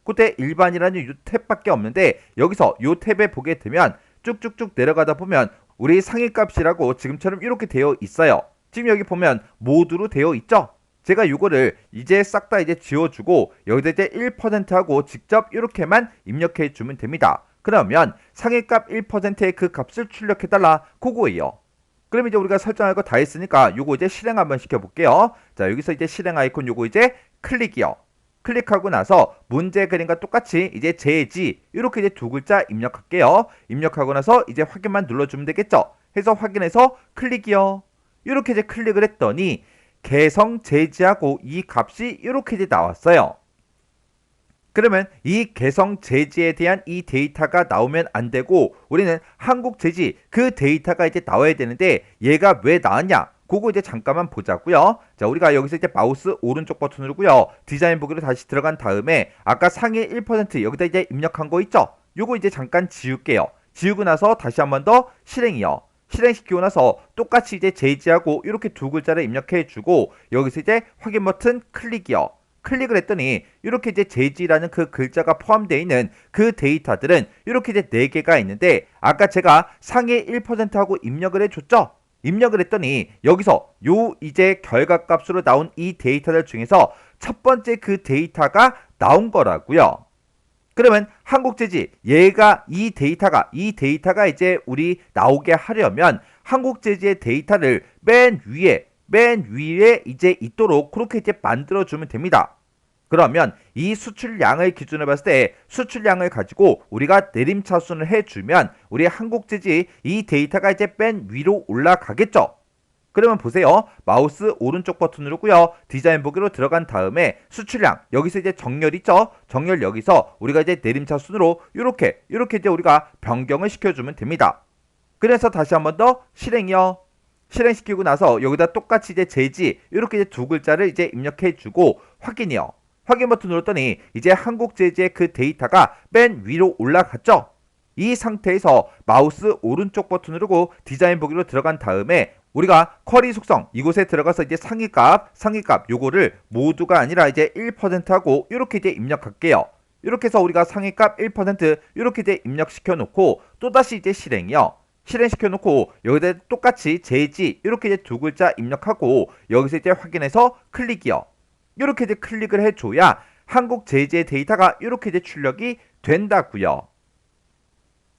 그때 일반이라는 이 탭밖에 없는데 여기서 이 탭에 보게 되면 쭉쭉쭉 내려가다 보면 우리 상위값이라고 지금처럼 이렇게 되어 있어요. 지금 여기 보면 모두로 되어 있죠. 제가 이거를 이제 싹 다 이제 지워주고 여기다 이제 1%하고 직접 이렇게만 입력해 주면 됩니다. 그러면 상위값 1%의 그 값을 출력해달라, 그거예요. 그럼 이제 우리가 설정할 거 다 했으니까 요거 이제 실행 한번 시켜볼게요. 자, 여기서 이제 실행 아이콘 요거 이제 클릭이요. 클릭하고 나서 문제 그림과 똑같이 이제 제지 이렇게 이제 두 글자 입력할게요. 입력하고 나서 이제 확인만 눌러주면 되겠죠. 해서 확인해서 클릭이요. 이렇게 이제 클릭을 했더니 개성 제지하고 이 값이 이렇게 이제 나왔어요. 그러면 이 개성 제지에 대한 이 데이터가 나오면 안 되고 우리는 한국 제지 그 데이터가 이제 나와야 되는데 얘가 왜 나왔냐? 그거 이제 잠깐만 보자고요. 자, 우리가 여기서 이제 마우스 오른쪽 버튼 누르고요. 디자인 보기로 다시 들어간 다음에 아까 상위 1% 여기다 이제 입력한 거 있죠? 요거 이제 잠깐 지울게요. 지우고 나서 다시 한 번 더 실행이요. 실행시키고 나서 똑같이 이제 제지하고 이렇게 두 글자를 입력해 주고 여기서 이제 확인 버튼 클릭이요. 클릭을 했더니 이렇게 이제 제지라는 그 글자가 포함되어 있는 그 데이터들은 이렇게 이제 4개가 있는데 아까 제가 상위 1%하고 입력을 해줬죠? 입력을 했더니 여기서 요 이제 결과값으로 나온 이 데이터들 중에서 첫 번째 그 데이터가 나온 거라고요. 그러면 한국제지 얘가 이 데이터가 이제 우리 나오게 하려면 한국제지의 데이터를 맨 위에 이제 있도록 그렇게 이제 만들어주면 됩니다. 그러면 이 수출량을 기준으로 봤을 때 수출량을 가지고 우리가 내림차순을 해주면 우리 한국제지 이 데이터가 이제 맨 위로 올라가겠죠. 그러면 보세요. 마우스 오른쪽 버튼 누르고요. 디자인 보기로 들어간 다음에 수출량 여기서 이제 정렬 있죠. 정렬 여기서 우리가 이제 내림차순으로 이렇게 이제 우리가 변경을 시켜주면 됩니다. 그래서 다시 한 번 더 실행이요. 실행시키고 나서 여기다 똑같이 이제 제지 이렇게 이제 두 글자를 이제 입력해주고 확인이요. 확인 버튼 눌렀더니 이제 한국제지의 그 데이터가 맨 위로 올라갔죠. 이 상태에서 마우스 오른쪽 버튼 누르고 디자인 보기로 들어간 다음에 우리가 쿼리 속성 이곳에 들어가서 이제 상위값 요거를 모두가 아니라 이제 1%하고 이렇게 이제 입력할게요. 이렇게 해서 우리가 상위값 1% 이렇게 이제 입력시켜 놓고 또다시 이제 실행이요. 실행시켜 놓고 여기다 똑같이 제지 이렇게 이제 두 글자 입력하고 여기서 이제 확인해서 클릭이요. 이렇게 이제 클릭을 해줘야 한국 제지의 데이터가 이렇게 이제 출력이 된다고요.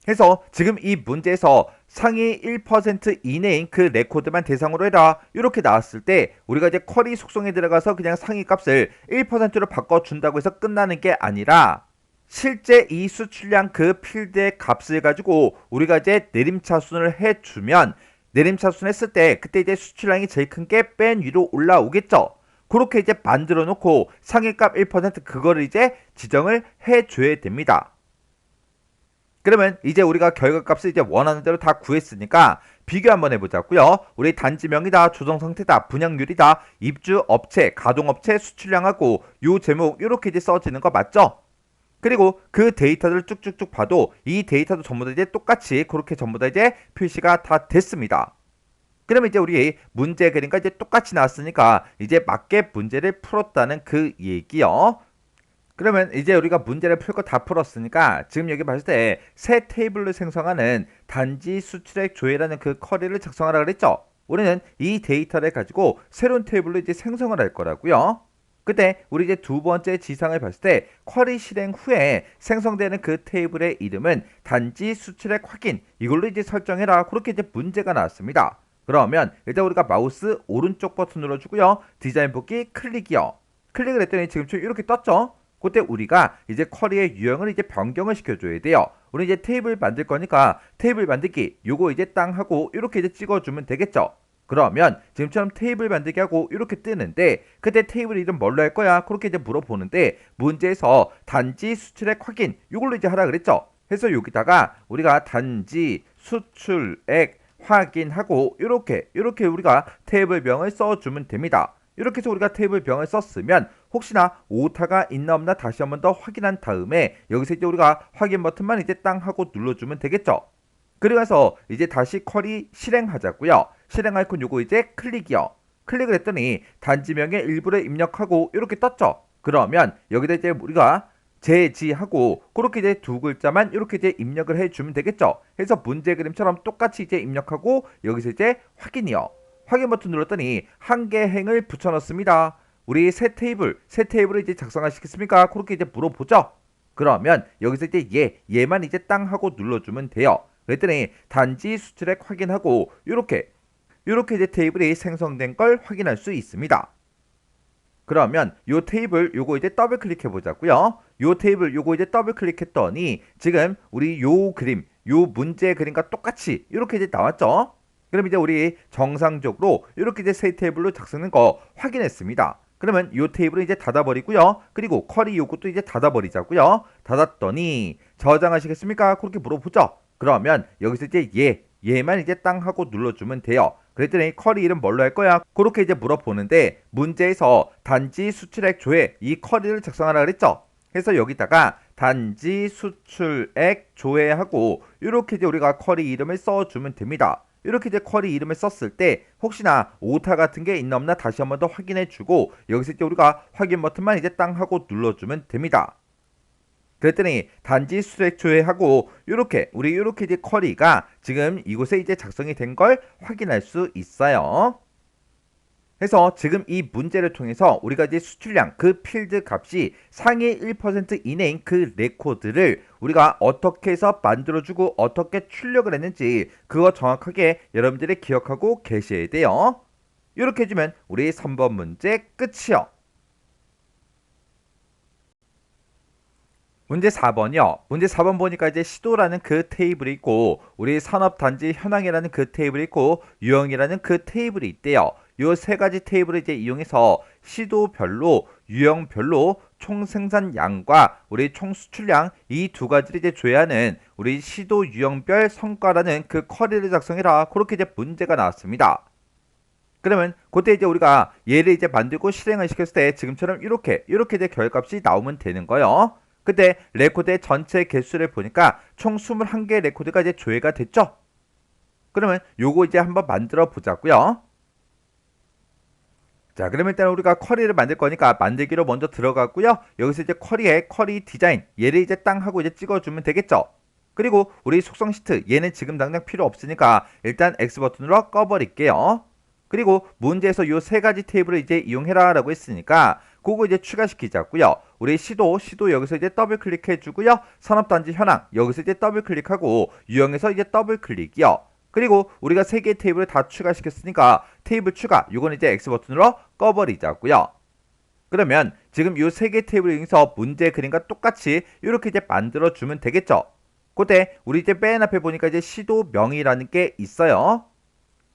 해서 지금 이 문제에서 상위 1% 이내인 그 레코드만 대상으로 해라 이렇게 나왔을 때 우리가 이제 쿼리 속성에 들어가서 그냥 상위 값을 1%로 바꿔준다고 해서 끝나는 게 아니라 실제 이 수출량 그 필드의 값을 가지고 우리가 이제 내림차순을 해주면 내림차순 했을 때 그때 이제 수출량이 제일 큰 게 맨 위로 올라오겠죠. 그렇게 이제 만들어 놓고 상위값 1% 그거를 이제 지정을 해줘야 됩니다. 그러면 이제 우리가 결과값을 이제 원하는 대로 다 구했으니까 비교 한번 해보자고요. 우리 단지명이다, 조성 상태다, 분양률이다, 입주 업체, 가동업체, 수출량하고 요 제목 이렇게 이제 써지는 거 맞죠? 그리고 그 데이터들을 쭉쭉쭉 봐도 이 데이터도 전부 다 이제 똑같이 그렇게 전부 다 이제 표시가 다 됐습니다. 그러면 이제 우리 문제 그림과 이제 똑같이 나왔으니까 이제 맞게 문제를 풀었다는 그 얘기요. 그러면 이제 우리가 문제를 풀 거 다 풀었으니까 지금 여기 봤을 때 새 테이블을 생성하는 단지 수출액 조회라는 그 쿼리를 작성하라 그랬죠. 우리는 이 데이터를 가지고 새로운 테이블로 이제 생성을 할 거라고요. 그때 우리 이제 두 번째 지상을 봤을 때 쿼리 실행 후에 생성되는 그 테이블의 이름은 단지 수출액 확인 이걸로 이제 설정해라. 그렇게 이제 문제가 나왔습니다. 그러면 일단 우리가 마우스 오른쪽 버튼 눌러주고요. 디자인 보기 클릭이요. 클릭을 했더니 지금처럼 이렇게 떴죠. 그때 우리가 이제 쿼리의 유형을 이제 변경을 시켜줘야 돼요. 우리 이제 테이블 만들 거니까 테이블 만들기 요거 이제 땅 하고 이렇게 이제 찍어주면 되겠죠. 그러면 지금처럼 테이블 만들기 하고 이렇게 뜨는데 그때 테이블 이름 뭘로 할 거야? 그렇게 이제 물어보는데 문제에서 단지 수출액 확인 이걸로 이제 하라 그랬죠. 해서 여기다가 우리가 단지 수출액 확인하고 이렇게 우리가 테이블명을 써주면 됩니다. 이렇게 해서 우리가 테이블명을 썼으면 혹시나 오타가 있나 없나 다시 한번 더 확인한 다음에 여기서 이제 우리가 확인 버튼만 이제 땅 하고 눌러주면 되겠죠. 그래서 이제 다시 쿼리 실행하자고요. 실행 아이콘 요거 이제 클릭이요. 클릭을 했더니 단지명의 일부를 입력하고 이렇게 떴죠. 그러면 여기다 이제 우리가 제지하고 그렇게 이제 두 글자만 이렇게 이제 입력을 해주면 되겠죠. 해서 문제 그림처럼 똑같이 이제 입력하고 여기서 이제 확인이요. 확인 버튼 눌렀더니 한 개 행을 붙여넣습니다. 우리 새 테이블을 이제 작성하시겠습니까? 그렇게 이제 물어보죠. 그러면 여기서 이제 얘만 이제 땅 하고 눌러주면 돼요. 그랬더니 단지 수출액 확인하고 이렇게 이제 테이블이 생성된 걸 확인할 수 있습니다. 그러면 요 테이블 요거 이제 더블 클릭해 보자고요. 요 테이블 요거 이제 더블 클릭했더니 지금 우리 요 그림, 요 문제 그림과 똑같이 이렇게 이제 나왔죠. 그럼 이제 우리 정상적으로 이렇게 이제 새 테이블로 작성된 거 확인했습니다. 그러면 요 테이블은 이제 닫아버리고요. 그리고 쿼리 요것도 이제 닫아버리자고요. 닫았더니 저장하시겠습니까? 그렇게 물어보죠. 그러면 여기서 이제 얘만 이제 땅 하고 눌러주면 돼요. 그랬더니 쿼리 이름 뭘로 할 거야? 그렇게 이제 물어보는데 문제에서 단지 수출액 조회 이 쿼리를 작성하라 그랬죠. 그래서 여기다가 단지 수출액 조회하고 이렇게 이제 우리가 쿼리 이름을 써주면 됩니다. 이렇게 이제 쿼리 이름을 썼을 때 혹시나 오타 같은 게 있나 없나 다시 한번 더 확인해 주고 여기서 이제 우리가 확인 버튼만 이제 땅 하고 눌러주면 됩니다. 그랬더니 단지 수출액 조회하고 이렇게 이제 쿼리가 지금 이곳에 이제 작성이 된 걸 확인할 수 있어요. 그래서 지금 이 문제를 통해서 우리가 이제 수출량 그 필드 값이 상위 1% 이내인 그 레코드를 우리가 어떻게 해서 만들어주고 어떻게 출력을 했는지 그거 정확하게 여러분들이 기억하고 계셔야 돼요. 이렇게 해주면 우리 3번 문제 끝이요. 문제 4번이요. 문제 4번 보니까 이제 시도라는 그 테이블이 있고 우리 산업단지 현황이라는 그 테이블이 있고 유형이라는 그 테이블이 있대요. 요 세 가지 테이블을 이제 이용해서 시도별로 유형별로 총 생산량과 우리 총 수출량 이 두 가지를 이제 조회하는 우리 시도 유형별 성과라는 그 쿼리를 작성해라. 그렇게 이제 문제가 나왔습니다. 그러면 그때 이제 우리가 얘를 이제 만들고 실행을 시켰을 때 지금처럼 이렇게 이제 결값이 나오면 되는 거예요. 그때 레코드의 전체 개수를 보니까 총 21개 레코드가 이제 조회가 됐죠. 그러면 요거 이제 한번 만들어 보자고요. 자, 그러면 일단 우리가 쿼리를 만들 거니까 만들기로 먼저 들어가고요. 여기서 이제 쿼리에 쿼리 디자인 얘를 이제 땅 하고 이제 찍어주면 되겠죠. 그리고 우리 속성 시트 얘는 지금 당장 필요 없으니까 일단 X 버튼으로 꺼버릴게요. 그리고 문제에서 요 세 가지 테이블을 이제 이용해라 라고 했으니까 그거 이제 추가시키자고요. 우리 시도 여기서 이제 더블 클릭해 주고요. 산업단지 현황 여기서 이제 더블 클릭하고 유형에서 이제 더블 클릭이요. 그리고 우리가 세 개의 테이블을 다 추가시켰으니까 테이블 추가 요건 이제 X 버튼으로 꺼버리자고요. 그러면 지금 요 세 개 테이블 이용해서 문제 그림과 똑같이 이렇게 이제 만들어 주면 되겠죠. 그때 우리 이제 맨 앞에 보니까 이제 시도명이라는 게 있어요.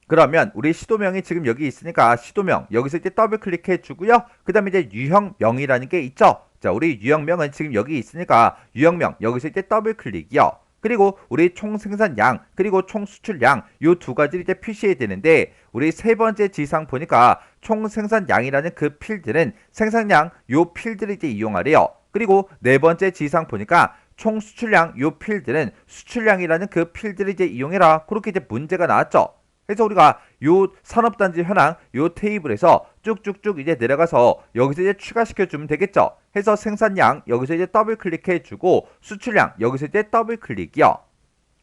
그러면 우리 시도명이 지금 여기 있으니까 시도명 여기서 이제 더블 클릭해 주고요. 그 다음에 이제 유형명이라는 게 있죠. 자, 우리 유형명은 지금 여기 있으니까 유형명 여기서 이제 더블 클릭이요. 그리고 우리 총 생산량 그리고 총 수출량 요 두 가지를 이제 표시해야 되는데 우리 세 번째 지상 보니까 총 생산량이라는 그 필드는 생산량 요 필드를 이제 이용하래요. 그리고 네 번째 지상 보니까 총 수출량 요 필드는 수출량이라는 그 필드를 이제 이용해라. 그렇게 이제 문제가 나왔죠. 그래서 우리가 요 산업단지 현황 요 테이블에서 쭉쭉쭉 이제 내려가서 여기서 이제 추가시켜 주면 되겠죠. 해서 생산량 여기서 이제 더블 클릭해 주고 수출량 여기서 이제 더블 클릭이요.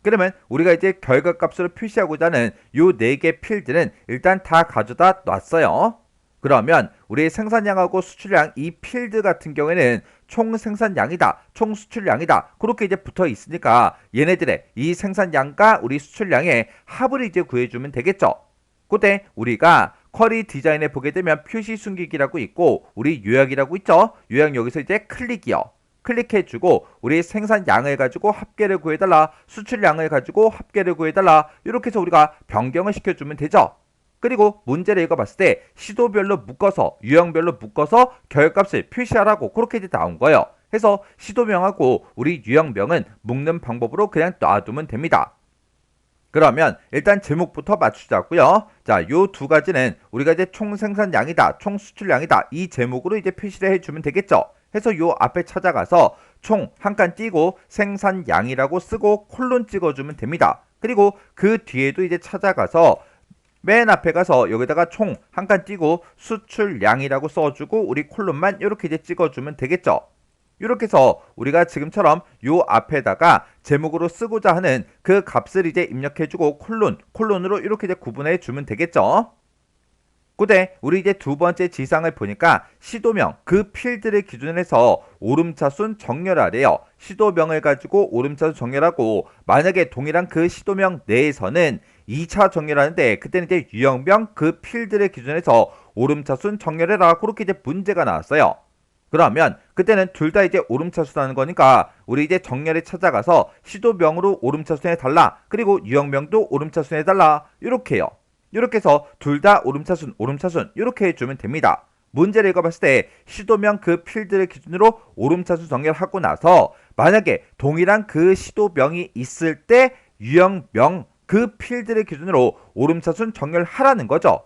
그러면 우리가 이제 결과값으로 표시하고자 하는 요 네 개 필드는 일단 다 가져다 놨어요. 그러면 우리 생산량하고 수출량 이 필드 같은 경우에는 총 생산량이다, 총 수출량이다 그렇게 이제 붙어 있으니까 얘네들의 이 생산량과 우리 수출량의 합을 이제 구해주면 되겠죠. 그때 우리가 쿼리 디자인에 보게 되면 표시 숨기기라고 있고 우리 요약이라고 있죠. 요약 여기서 이제 클릭이요. 클릭해주고 우리 생산량을 가지고 합계를 구해달라, 수출량을 가지고 합계를 구해달라 이렇게 해서 우리가 변경을 시켜주면 되죠. 그리고 문제를 읽어봤을 때 시도별로 묶어서 유형별로 묶어서 결값을 표시하라고 그렇게 이제 나온 거예요. 해서 시도명하고 우리 유형명은 묶는 방법으로 그냥 놔두면 됩니다. 그러면 일단 제목부터 맞추자고요. 자, 요 두 가지는 우리가 이제 총 생산량이다, 총 수출량이다 이 제목으로 이제 표시를 해주면 되겠죠. 해서 요 앞에 찾아가서 총 한 칸 띄고 생산량이라고 쓰고 콜론 찍어주면 됩니다. 그리고 그 뒤에도 이제 찾아가서 맨 앞에 가서 여기다가 총 한 칸 띄고 수출량이라고 써주고 우리 콜론만 이렇게 이제 찍어주면 되겠죠. 이렇게 해서 우리가 지금처럼 요 앞에다가 제목으로 쓰고자 하는 그 값을 이제 입력해주고 콜론으로 이렇게 이제 구분해 주면 되겠죠. 그때 우리 이제 두 번째 지상을 보니까 시도명 그 필드를 기준으로 해서 오름차순 정렬하래요. 시도명을 가지고 오름차순 정렬하고 만약에 동일한 그 시도명 내에서는 2차 정렬하는데 그때는 이제 유형명 그 필드를 기준해서 오름차순 정렬해라 그렇게 이제 문제가 나왔어요. 그러면 그때는 둘 다 이제 오름차순하는 거니까 우리 이제 정렬에 찾아가서 시도명으로 오름차순해 달라 그리고 유형명도 오름차순해 달라 이렇게 해요. 이렇게 해서 둘 다 오름차순 이렇게 해주면 됩니다. 문제를 읽어봤을 때 시도명 그 필드를 기준으로 오름차순 정렬하고 나서 만약에 동일한 그 시도명이 있을 때 유형명 그 필드를 기준으로 오름차순 정렬하라는 거죠.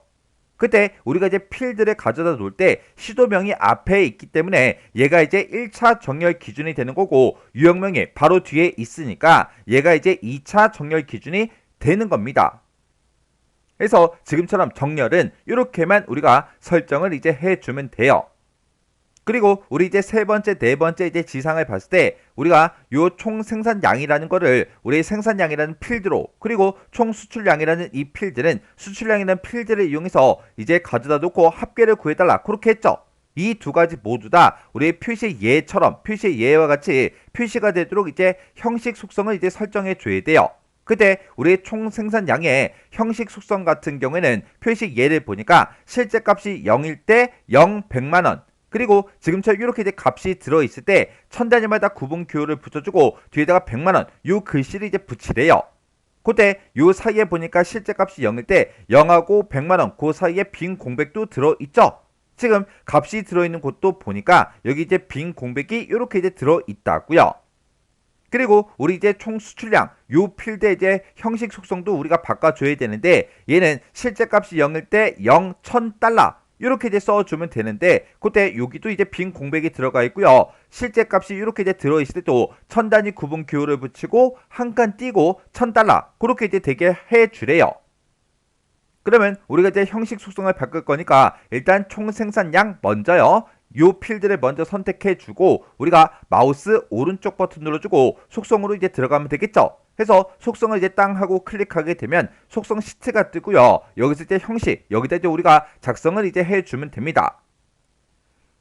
그때 우리가 이제 필드를 가져다 놓을 때 시도명이 앞에 있기 때문에 얘가 이제 1차 정렬 기준이 되는 거고 유형명이 바로 뒤에 있으니까 얘가 이제 2차 정렬 기준이 되는 겁니다. 그래서 지금처럼 정렬은 이렇게만 우리가 설정을 이제 해주면 돼요. 그리고 우리 이제 세 번째, 네 번째 이제 지상을 봤을 때 우리가 요 총 생산량이라는 거를 우리 생산량이라는 필드로 그리고 총 수출량이라는 이 필드는 수출량이라는 필드를 이용해서 이제 가져다 놓고 합계를 구해달라 그렇게 했죠. 이 두 가지 모두 다 우리 표시 예처럼 표시 예와 같이 표시가 되도록 이제 형식 속성을 이제 설정해 줘야 돼요. 그때 우리 총 생산량의 형식 속성 같은 경우에는 표시 예를 보니까 실제 값이 0일 때 0, 100만 원 그리고 지금처럼 이렇게 이제 값이 들어있을 때 1000단위마다 구분 기호를 붙여주고 뒤에다가 100만원 요 글씨를 이제 붙이래요. 그때 요 사이에 보니까 실제 값이 0일 때 0하고 100만원 그 사이에 빈 공백도 들어있죠. 지금 값이 들어있는 곳도 보니까 여기 이제 빈 공백이 이렇게 이제 들어있다고요. 그리고 우리 이제 총 수출량 요 필드 이제 형식 속성도 우리가 바꿔줘야 되는데 얘는 실제 값이 0일 때 0, 1000달러 이렇게 이제 써주면 되는데 그때 여기도 이제 빈 공백이 들어가 있고요. 실제 값이 이렇게 이제 들어있을 때도 1000단위 구분 기호를 붙이고 한 칸 띄고 1000달러 그렇게 이제 되게 해주래요. 그러면 우리가 이제 형식 속성을 바꿀 거니까 일단 총 생산량 먼저요. 요 필드를 먼저 선택해주고 우리가 마우스 오른쪽 버튼 눌러주고 속성으로 이제 들어가면 되겠죠. 해서 속성을 이제 땅 하고 클릭하게 되면 속성 시트가 뜨고요. 여기서 이제 형식 여기다 이제 우리가 작성을 이제 해주면 됩니다.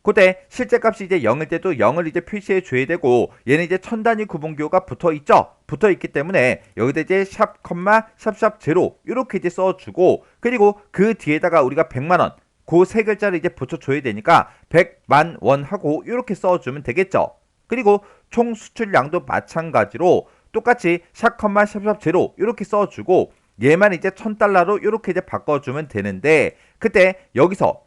그때 실제 값이 이제 0일 때도 0을 이제 표시해 줘야 되고 얘는 이제 1000단위 구분기호가 붙어 있죠. 붙어 있기 때문에 여기다 이제 샵 컴마 샵샵 제로 이렇게 이제 써주고 그리고 그 뒤에다가 우리가 100만원 그 세 글자를 이제 붙여줘야 되니까 100만 원 하고 이렇게 써주면 되겠죠. 그리고 총 수출량도 마찬가지로 똑같이 샵 컴마 샵샵 제로 이렇게 써주고 얘만 이제 1000달러로 이렇게 이제 바꿔주면 되는데 그때 여기서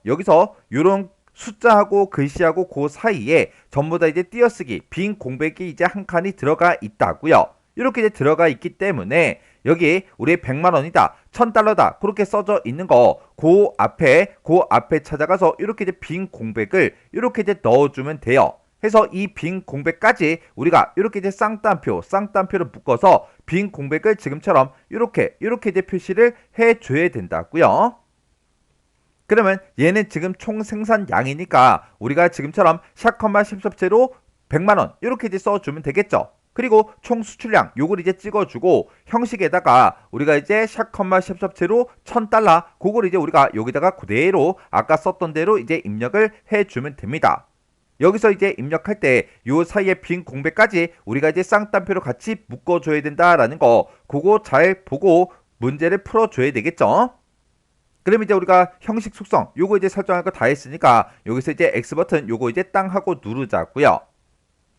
요런 숫자하고 글씨하고 그 사이에 전부 다 이제 띄어쓰기 빈 공백이 이제 한 칸이 들어가 있다고요. 이렇게 이제 들어가 있기 때문에 여기 우리 100만원이다 1000달러다 그렇게 써져 있는 거 그 앞에 찾아가서 이렇게 이제 빈 공백을 이렇게 이제 넣어주면 돼요. 해서 이 빈 공백까지 우리가 이렇게 이제 쌍따옴표를 묶어서 빈 공백을 지금처럼 이렇게 이제 표시를 해줘야 된다고요. 그러면 얘는 지금 총 생산량이니까 우리가 지금처럼 샷컴마 10섭제로 100만원 이렇게 이제 써주면 되겠죠. 그리고 총 수출량 요걸 이제 찍어주고 형식에다가 우리가 이제 샷컴마 10섭제로 1000달러 그걸 이제 우리가 여기다가 그대로 아까 썼던 대로 이제 입력을 해주면 됩니다. 여기서 이제 입력할 때 요 사이에 빈 공백까지 우리가 이제 쌍따옴표로 같이 묶어줘야 된다라는 거 그거 잘 보고 문제를 풀어줘야 되겠죠. 그럼 이제 우리가 형식 속성 요거 이제 설정할 거 다 했으니까 여기서 이제 X 버튼 요거 이제 땅 하고 누르자고요.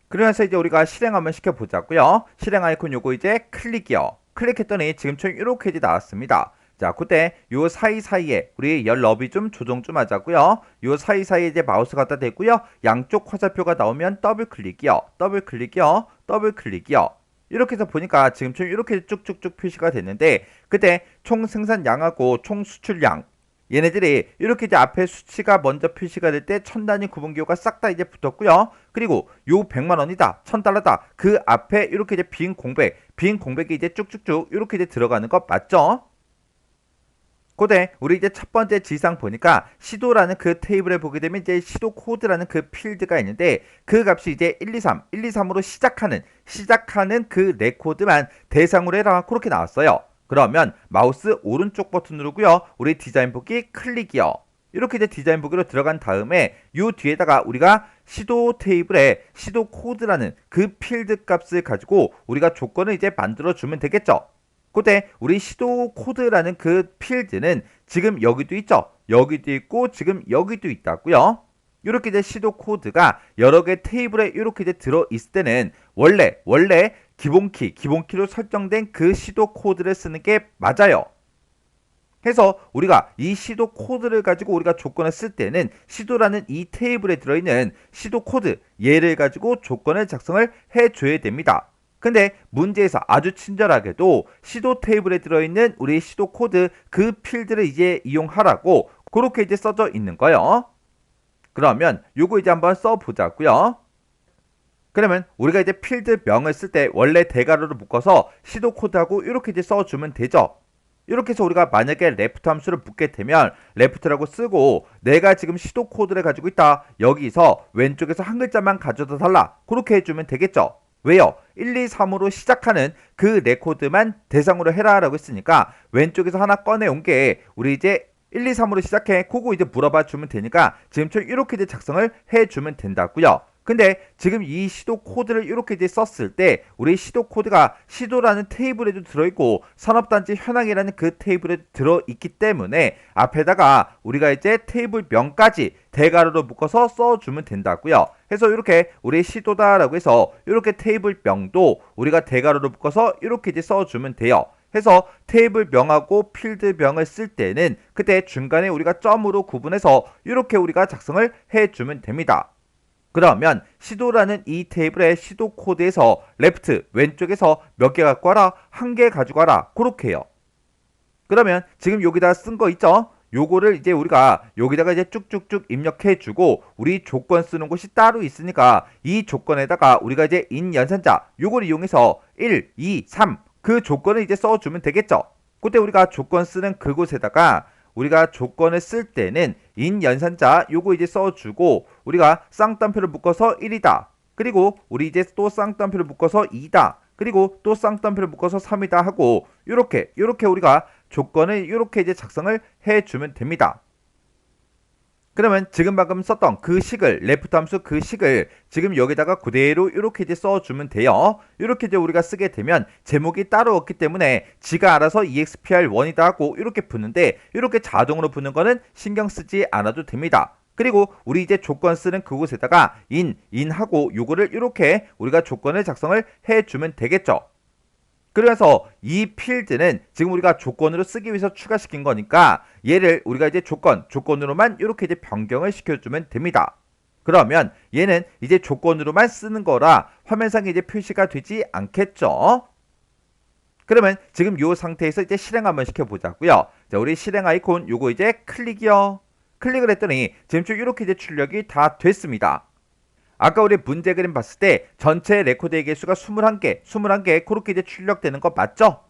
그러면서 이제 우리가 실행 한번 시켜보자고요. 실행 아이콘 요거 이제 클릭이요. 클릭했더니 지금처럼 이렇게 이제 나왔습니다. 자, 그때 요 사이사이에 우리 열 너비 좀 조정 좀 하자고요. 요 사이사이에 이제 마우스 갖다 대고요. 양쪽 화살표가 나오면 더블 클릭이요. 이렇게 해서 보니까 지금처럼 이렇게 쭉쭉쭉 표시가 됐는데 그때 총 생산량하고 총 수출량 얘네들이 이렇게 이제 앞에 수치가 먼저 표시가 될 때 1000단위 구분기호가 싹 다 이제 붙었고요. 그리고 요 100만원이다 1000달러다 그 앞에 이렇게 이제 빈 공백이 이제 쭉쭉쭉 이렇게 이제 들어가는 거 맞죠? 그때 우리 이제 첫 번째 지상 보니까 시도라는 그 테이블에 보게 되면 이제 시도 코드라는 그 필드가 있는데 그 값이 이제 123으로 시작하는 그 레코드만 대상으로 해라 그렇게 나왔어요. 그러면 마우스 오른쪽 버튼 누르고요. 우리 디자인 보기 클릭이요. 이렇게 이제 디자인 보기로 들어간 다음에 요 뒤에다가 우리가 시도 테이블에 시도 코드라는 그 필드 값을 가지고 우리가 조건을 이제 만들어 주면 되겠죠. 그때 우리 시도 코드라는 그 필드는 지금 여기도 있죠. 여기도 있고 지금 여기도 있다고요. 이렇게 이제 시도 코드가 여러 개 테이블에 이렇게 이제 들어 있을 때는 원래 기본키로 설정된 그 시도 코드를 쓰는 게 맞아요. 해서 우리가 이 시도 코드를 가지고 우리가 조건을 쓸 때는 시도라는 이 테이블에 들어있는 시도 코드 얘를 가지고 조건을 작성을 해줘야 됩니다. 근데 문제에서 아주 친절하게도 시도 테이블에 들어있는 우리 시도 코드 그 필드를 이제 이용하라고 그렇게 이제 써져 있는 거예요. 그러면 요거 이제 한번 써보자고요. 그러면 우리가 이제 필드 명을 쓸 때 원래 대괄호를 묶어서 시도 코드하고 이렇게 이제 써주면 되죠. 이렇게 해서 우리가 만약에 레프트 함수를 붙게 되면 레프트라고 쓰고 내가 지금 시도 코드를 가지고 있다. 여기서 왼쪽에서 한 글자만 가져다 달라. 그렇게 해주면 되겠죠. 왜요? 1, 2, 3으로 시작하는 그 레코드만 대상으로 해라 라고 했으니까 왼쪽에서 하나 꺼내온 게 우리 이제 1, 2, 3으로 시작해. 그거 이제 물어봐 주면 되니까 지금처럼 이렇게 이제 작성을 해주면 된다고요. 근데 지금 이 시도 코드를 이렇게 이제 썼을 때 우리 시도 코드가 시도라는 테이블에도 들어있고 산업단지 현황이라는 그 테이블에 들어있기 때문에 앞에다가 우리가 이제 테이블 명까지 대괄호로 묶어서 써주면 된다고요. 해서 이렇게 우리 시도다라고 해서 이렇게 테이블 명도 우리가 대괄호로 묶어서 이렇게 이제 써주면 돼요. 해서 테이블 명하고 필드 명을 쓸 때는 그때 중간에 우리가 점으로 구분해서 이렇게 우리가 작성을 해주면 됩니다. 그러면 시도라는 이 테이블의 시도 코드에서 레프트 왼쪽에서 몇 개 갖고 와라? 한 개 가지고 와라. 그렇게 해요. 그러면 지금 여기다 쓴 거 있죠? 요거를 이제 우리가 여기다가 이제 쭉쭉쭉 입력해 주고 우리 조건 쓰는 곳이 따로 있으니까 이 조건에다가 우리가 이제 인 연산자 요걸 이용해서 1, 2, 3 그 조건을 이제 써주면 되겠죠. 그때 우리가 조건 쓰는 그곳에다가 우리가 조건을 쓸 때는 인 연산자 요거 이제 써주고 우리가 쌍따옴표를 묶어서 1이다. 그리고 우리 이제 또 쌍따옴표를 묶어서 2다. 그리고 또 쌍따옴표를 묶어서 3이다 하고 요렇게 우리가 조건을 이렇게 이제 작성을 해주면 됩니다. 그러면 지금 방금 썼던 그 식을 레프트 함수 그 식을 지금 여기다가 그대로 이렇게 이제 써주면 돼요. 이렇게 이제 우리가 쓰게 되면 제목이 따로 없기 때문에 지가 알아서 EXPR1이다 하고 이렇게 붙는데 이렇게 자동으로 붙는 거는 신경 쓰지 않아도 됩니다. 그리고 우리 이제 조건 쓰는 그곳에다가 인하고 요거를 이렇게 우리가 조건을 작성을 해주면 되겠죠. 그래서 이 필드는 지금 우리가 조건으로 쓰기 위해서 추가시킨 거니까 얘를 우리가 이제 조건으로만 이렇게 이제 변경을 시켜주면 됩니다. 그러면 얘는 이제 조건으로만 쓰는 거라 화면상에 이제 표시가 되지 않겠죠. 그러면 지금 이 상태에서 이제 실행 한번 시켜보자고요. 자, 우리 실행 아이콘 요거 이제 클릭이요. 클릭을 했더니 지금 쭉 이렇게 이제 출력이 다 됐습니다. 아까 우리 문제 그림 봤을 때 전체 레코드의 개수가 21개 그렇게 이제 출력되는 거 맞죠?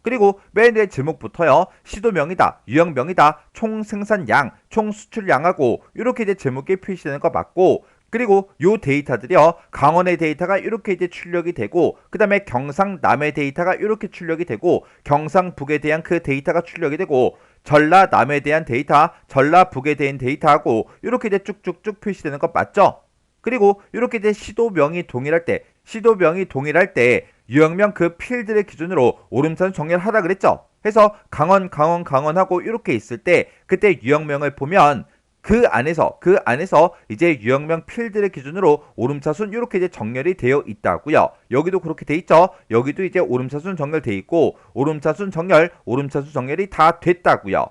그리고 맨 위에 제목부터요. 시도명이다, 유형명이다, 총 생산량, 총 수출량하고 이렇게 이제 제목이 표시되는 거 맞고 그리고 요 데이터들이요. 강원의 데이터가 이렇게 이제 출력이 되고 그 다음에 경상남의 데이터가 이렇게 출력이 되고 경상북에 대한 그 데이터가 출력이 되고 전라남에 대한 데이터, 전라북에 대한 데이터하고 이렇게 이제 쭉쭉쭉 표시되는 거 맞죠? 그리고 이렇게 이제 시도명이 동일할 때 유형명 그 필드를 기준으로 오름차순 정렬하라 그랬죠. 해서 강원하고 이렇게 있을 때 그때 유형명을 보면 그 안에서 이제 유형명 필드를 기준으로 오름차순 이렇게 이제 정렬이 되어 있다고요. 여기도 그렇게 돼 있죠. 여기도 이제 오름차순 정렬돼 있고 오름차순 정렬이 다 됐다고요.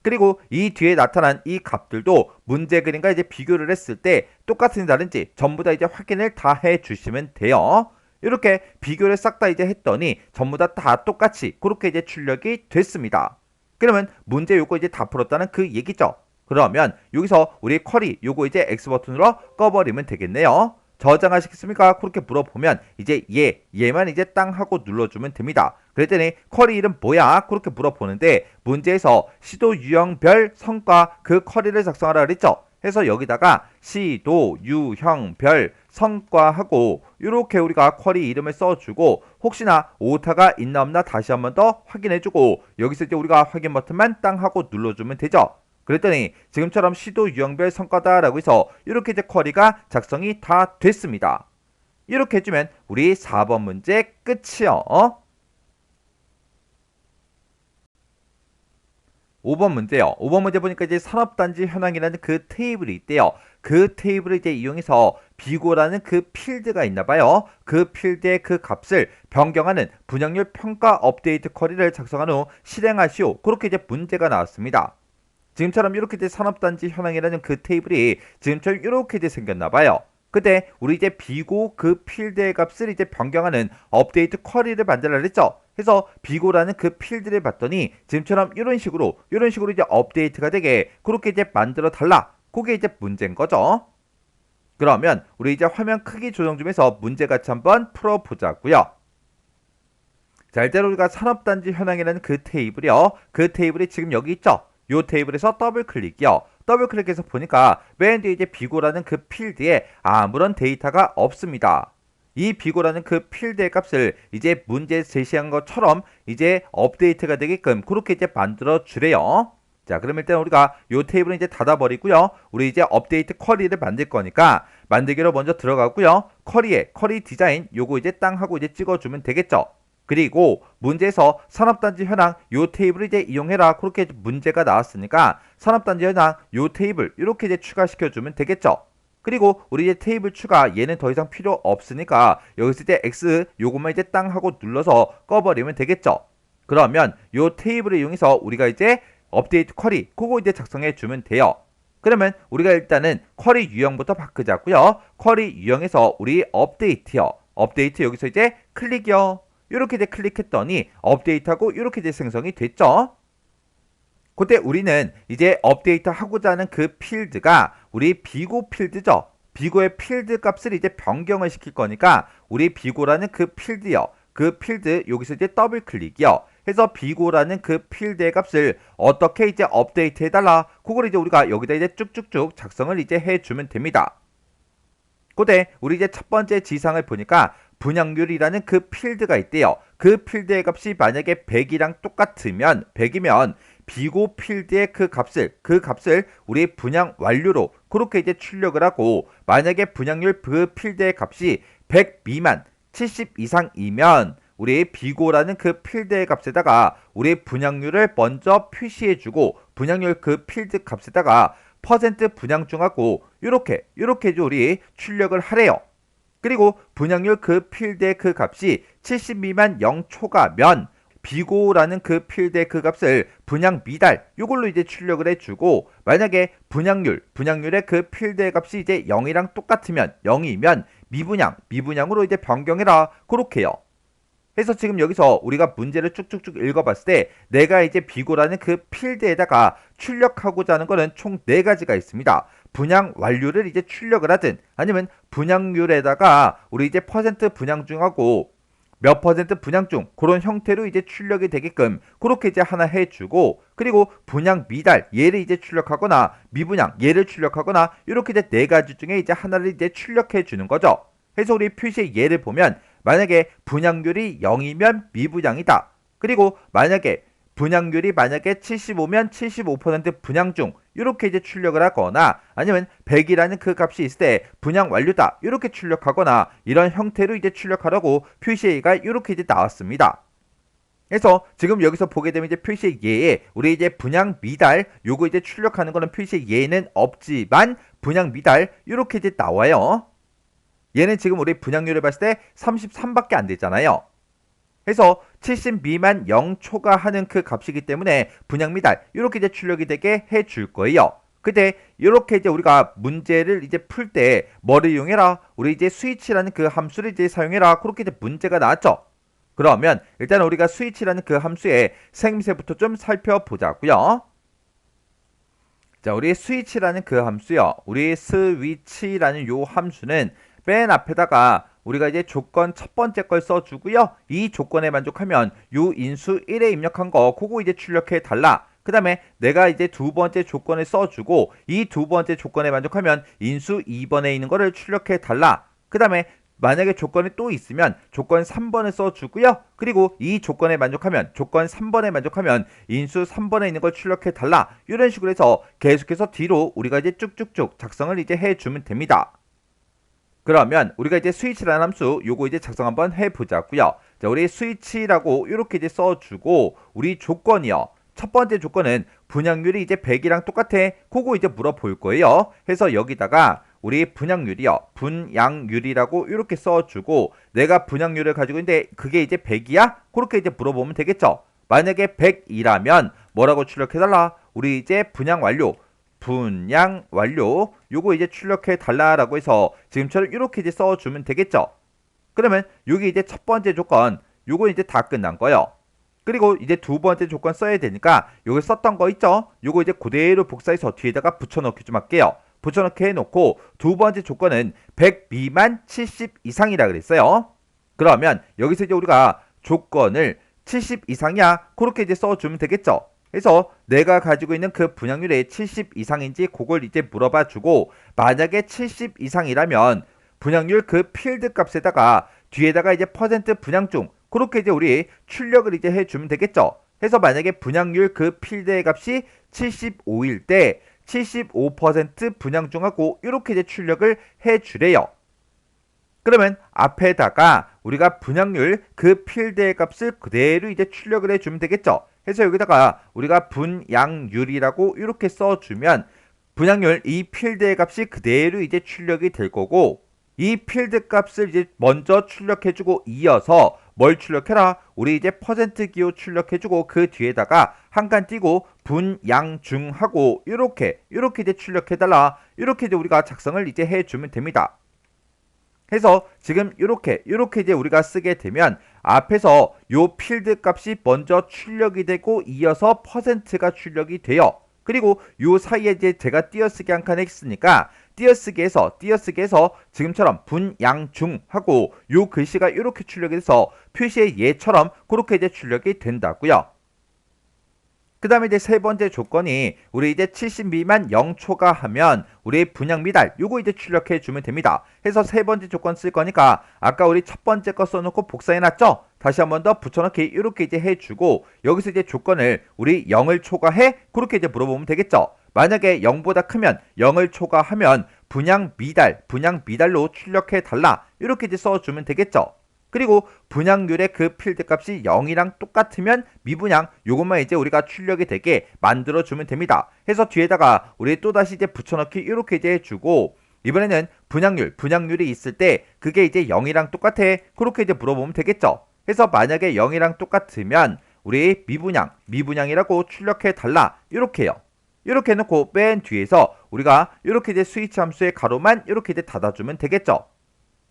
그리고 이 뒤에 나타난 이 값들도 문제 그림과 이제 비교를 했을 때 똑같은지 다른지 전부 다 이제 확인을 다 해주시면 돼요. 이렇게 비교를 싹 다 이제 했더니 전부 다 똑같이 그렇게 이제 출력이 됐습니다. 그러면 문제 요거 이제 다 풀었다는 그 얘기죠. 그러면 여기서 우리 쿼리 요거 이제 X 버튼으로 꺼버리면 되겠네요. 저장하시겠습니까? 그렇게 물어보면 이제 얘만 이제 땅 하고 눌러주면 됩니다. 그랬더니 쿼리 이름 뭐야? 그렇게 물어보는데 문제에서 시도 유형별 성과 그 쿼리를 작성하라 그랬죠. 해서 여기다가 시도 유형별 성과하고 이렇게 우리가 쿼리 이름을 써주고 혹시나 오타가 있나 없나 다시 한번 더 확인해주고 여기서 이제 우리가 확인 버튼만 땅 하고 눌러주면 되죠. 그랬더니 지금처럼 시도 유형별 성과다라고 해서 이렇게 이제 쿼리가 작성이 다 됐습니다. 이렇게 해주면 우리 4번 문제 끝이요. 5번 문제요. 5번 문제 보니까 이제 산업단지 현황이라는 그 테이블이 있대요. 그 테이블을 이제 이용해서 비고라는 그 필드가 있나 봐요. 그 필드의 그 값을 변경하는 분양률 평가 업데이트 쿼리를 작성한 후 실행하시오. 그렇게 이제 문제가 나왔습니다. 지금처럼 이렇게 이제 산업단지 현황이라는 그 테이블이 지금처럼 이렇게 이제 생겼나 봐요. 근데 우리 이제 비고 그 필드의 값을 이제 변경하는 업데이트 쿼리를 만들라 그랬죠. 그래서 비고라는 그 필드를 봤더니 지금처럼 이런 식으로 이제 업데이트가 되게 그렇게 이제 만들어 달라. 그게 이제 문제인 거죠. 그러면 우리 이제 화면 크기 조정 좀 해서 문제 같이 한번 풀어보자고요. 자, 일단 우리가 산업단지 현황이라는 그 테이블이요. 그 테이블이 지금 여기 있죠. 요 테이블에서 더블 클릭이요. 더블 클릭해서 보니까 맨 뒤에 이제 비고라는 그 필드에 아무런 데이터가 없습니다. 이 비고라는 그 필드의 값을 이제 문제 제시한 것처럼 이제 업데이트가 되게끔 그렇게 이제 만들어 주래요. 자, 그럼 일단 우리가 요 테이블은 이제 닫아버리고요. 우리 이제 업데이트 쿼리를 만들 거니까 만들기로 먼저 들어가고요. 쿼리 디자인 요거 이제 땅 하고 이제 찍어주면 되겠죠. 그리고 문제에서 산업단지 현황 요 테이블을 이제 이용해라 그렇게 문제가 나왔으니까 산업단지 현황 요 테이블 이렇게 이제 추가시켜주면 되겠죠. 그리고 우리 이제 테이블 추가 얘는 더 이상 필요 없으니까 여기서 이제 X 요것만 이제 땅 하고 눌러서 꺼버리면 되겠죠. 그러면 요 테이블을 이용해서 우리가 이제 업데이트 쿼리 그거 이제 작성해 주면 돼요. 그러면 우리가 일단은 쿼리 유형부터 바꾸자고요. 쿼리 유형에서 우리 업데이트요. 업데이트 여기서 이제 클릭이요. 이렇게 이제 클릭했더니 업데이트하고 이렇게 이제 생성이 됐죠. 그때 우리는 이제 업데이트 하고자 하는 그 필드가 우리 비고 필드죠. 비고의 필드 값을 이제 변경을 시킬 거니까 우리 비고라는 그 필드요. 그 필드 여기서 이제 더블 클릭이요. 해서 비고라는 그 필드의 값을 어떻게 이제 업데이트 해달라. 그걸 이제 우리가 여기다 이제 쭉쭉쭉 작성을 이제 해주면 됩니다. 그때 우리 이제 첫 번째 지상을 보니까 분양률이라는 그 필드가 있대요. 그 필드의 값이 만약에 100이랑 똑같으면 100이면 비고 필드의 그 값을 우리 분양 완료로 그렇게 이제 출력을 하고 만약에 분양률 그 필드의 값이 100 미만 70 이상이면 우리 비고라는 그 필드의 값에다가 우리 분양률을 먼저 표시해주고 분양률 그 필드 값에다가 퍼센트 분양중하고 이렇게 이제 우리 출력을 하래요. 그리고 분양률 그 필드의 그 값이 70 미만 0초가면 비고라는 그 필드의 그 값을 분양 미달 이걸로 이제 출력을 해주고 만약에 분양률의 그 필드의 값이 이제 0이랑 똑같으면 0이면 미분양으로 이제 변경해라 그렇게요. 그래서 지금 여기서 우리가 문제를 쭉쭉쭉 읽어봤을 때 내가 이제 비고라는 그 필드에다가 출력하고자 하는 거는 총 4가지가 있습니다. 분양 완료를 이제 출력을 하든 아니면 분양률에다가 우리 이제 퍼센트 분양중하고 몇 퍼센트 분양중 그런 형태로 이제 출력이 되게끔 그렇게 이제 하나 해주고 그리고 분양 미달 얘를 이제 출력하거나 미분양 얘를 출력하거나 이렇게 이제 4가지 중에 이제 하나를 이제 출력해 주는 거죠. 그래서 우리 표시의 예를 보면 만약에 분양률이 0이면 미분양이다. 그리고 만약에 분양률이 75면 75% 분양중 이렇게 이제 출력을 하거나 아니면 100이라는 그 값이 있을 때 분양 완료다 이렇게 출력하거나 이런 형태로 이제 출력하라고 표시가 이렇게 이제 나왔습니다. 그래서 지금 여기서 보게 되면 이제 표시의 예에 우리 이제 분양 미달 요거 이제 출력하는 거는 표시의 예는 없지만 분양 미달 이렇게 이제 나와요. 얘는 지금 우리 분양률을 봤을 때 33밖에 안 되잖아요. 그래서 70 미만 0초가 하는 그 값이기 때문에 분양 미달 이렇게 이제 출력이 되게 해줄 거예요. 근데 이렇게 이제 우리가 문제를 이제 풀 때 뭐를 이용해라? 우리 이제 스위치라는 그 함수를 이제 사용해라. 그렇게 이제 문제가 나왔죠. 그러면 일단 우리가 스위치라는 그 함수의 생김새부터 좀 살펴보자고요. 자, 우리 스위치라는 그 함수요. 우리 스위치라는 요 함수는 맨 앞에다가 우리가 이제 조건 첫 번째 걸 써주고요. 이 조건에 만족하면 요 인수 1에 입력한 거 그거 이제 출력해 달라. 그 다음에 내가 이제 두 번째 조건을 써주고 이 두 번째 조건에 만족하면 인수 2번에 있는 거를 출력해 달라. 그 다음에 만약에 조건이 또 있으면 조건 3번을 써주고요. 그리고 이 조건에 만족하면 조건 3번에 만족하면 인수 3번에 있는 걸 출력해 달라. 이런 식으로 해서 계속해서 뒤로 우리가 이제 쭉쭉쭉 작성을 이제 해주면 됩니다. 그러면 우리가 이제 스위치라는 함수 요거 이제 작성 한번 해보자고요. 자, 우리 스위치라고 이렇게 이제 써주고 우리 조건이요. 첫 번째 조건은 분양률이 이제 100이랑 똑같아. 그거 이제 물어볼 거예요. 해서 여기다가 우리 분양률이요. 분양률이라고 이렇게 써주고 내가 분양률을 가지고 있는데 그게 이제 100이야? 그렇게 이제 물어보면 되겠죠. 만약에 100이라면 뭐라고 출력해달라? 우리 이제 분양 완료 요거 이제 출력해 달라라고 해서 지금처럼 이렇게 이제 써주면 되겠죠. 그러면 여기 이제 첫 번째 조건 요거 이제 다 끝난 거예요. 그리고 이제 두 번째 조건 써야 되니까 여기 썼던 거 있죠? 요거 이제 그대로 복사해서 뒤에다가 붙여넣기 좀 할게요. 붙여넣기 해놓고 두 번째 조건은 100 미만 70 이상이라 그랬어요. 그러면 여기서 이제 우리가 조건을 70 이상이야 그렇게 이제 써주면 되겠죠. 그래서 내가 가지고 있는 그 분양률이 70 이상인지 그걸 이제 물어봐 주고 만약에 70 이상이라면 분양률 그 필드 값에다가 뒤에다가 이제 퍼센트 분양중 그렇게 이제 우리 출력을 이제 해주면 되겠죠. 해서 만약에 분양률 그 필드의 값이 75일 때 75% 분양중하고 이렇게 이제 출력을 해주래요. 그러면 앞에다가 우리가 분양률 그 필드의 값을 그대로 이제 출력을 해주면 되겠죠. 해서 여기다가 우리가 분양률이라고 이렇게 써주면 분양률 이 필드의 값이 그대로 이제 출력이 될 거고 이 필드 값을 이제 먼저 출력해주고 이어서 뭘 출력해라? 우리 이제 퍼센트 기호 출력해주고 그 뒤에다가 한 칸 띄고 분양중하고 이렇게 이제 출력해달라. 이렇게 이제 우리가 작성을 이제 해주면 됩니다. 해서 지금 이렇게 이제 우리가 쓰게 되면 앞에서 요 필드 값이 먼저 출력이 되고 이어서 퍼센트가 출력이 돼요. 그리고 요 사이에 이제 제가 띄어쓰기 한 칸 했으니까 띄어쓰기에서 지금처럼 분양중하고 요 글씨가 이렇게 출력이 돼서 표시의 예처럼 그렇게 이제 출력이 된다고요. 그 다음에 이제 세 번째 조건이 우리 이제 70 미만 0초가 하면 우리 분양 미달 요거 이제 출력해 주면 됩니다. 해서 세 번째 조건 쓸 거니까 아까 우리 첫 번째 거 써놓고 복사해 놨죠? 다시 한 번 더 붙여넣기 이렇게 이제 해주고 여기서 이제 조건을 우리 0을 초과해 그렇게 이제 물어보면 되겠죠. 만약에 0보다 크면 0을 초과하면 분양 미달로 출력해 달라 이렇게 이제 써주면 되겠죠. 그리고 분양률의 그 필드 값이 0이랑 똑같으면 미분양 요것만 이제 우리가 출력이 되게 만들어 주면 됩니다. 해서 뒤에다가 우리 또다시 이제 붙여넣기 이렇게 이제 해주고 이번에는 분양률이 있을 때 그게 이제 0이랑 똑같아 그렇게 이제 물어보면 되겠죠. 해서 만약에 0이랑 똑같으면 우리 미분양이라고 출력해 달라 이렇게요. 이렇게 해놓고 맨 뒤에서 우리가 이렇게 이제 스위치 함수의 가로만 이렇게 이제 닫아주면 되겠죠.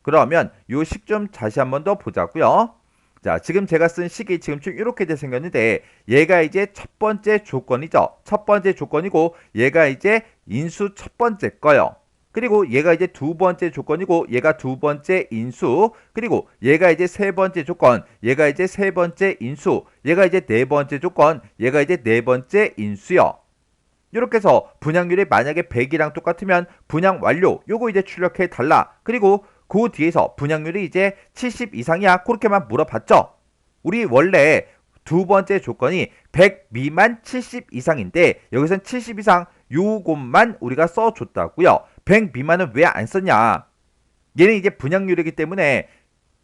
그러면 요 식 좀 다시 한번 더 보자고요. 자, 지금 제가 쓴 식이 지금 좀 이렇게 이제 생겼는데 얘가 이제 첫 번째 조건이죠. 첫 번째 조건이고 얘가 이제 인수 첫 번째 거요. 그리고 얘가 이제 두 번째 조건이고 얘가 두 번째 인수 그리고 얘가 이제 세 번째 조건 얘가 이제 세 번째 인수 얘가 이제 네 번째 조건 얘가 이제 네 번째 인수요. 이렇게 해서 분양률이 만약에 100이랑 똑같으면 분양 완료 요거 이제 출력해 달라. 그리고 그 뒤에서 분양률이 이제 70 이상이야 그렇게만 물어봤죠. 우리 원래 두 번째 조건이 100 미만 70 이상인데 여기선 70 이상 요것만 우리가 써줬다고요. 100 미만은 왜 안 썼냐? 얘는 이제 분양률이기 때문에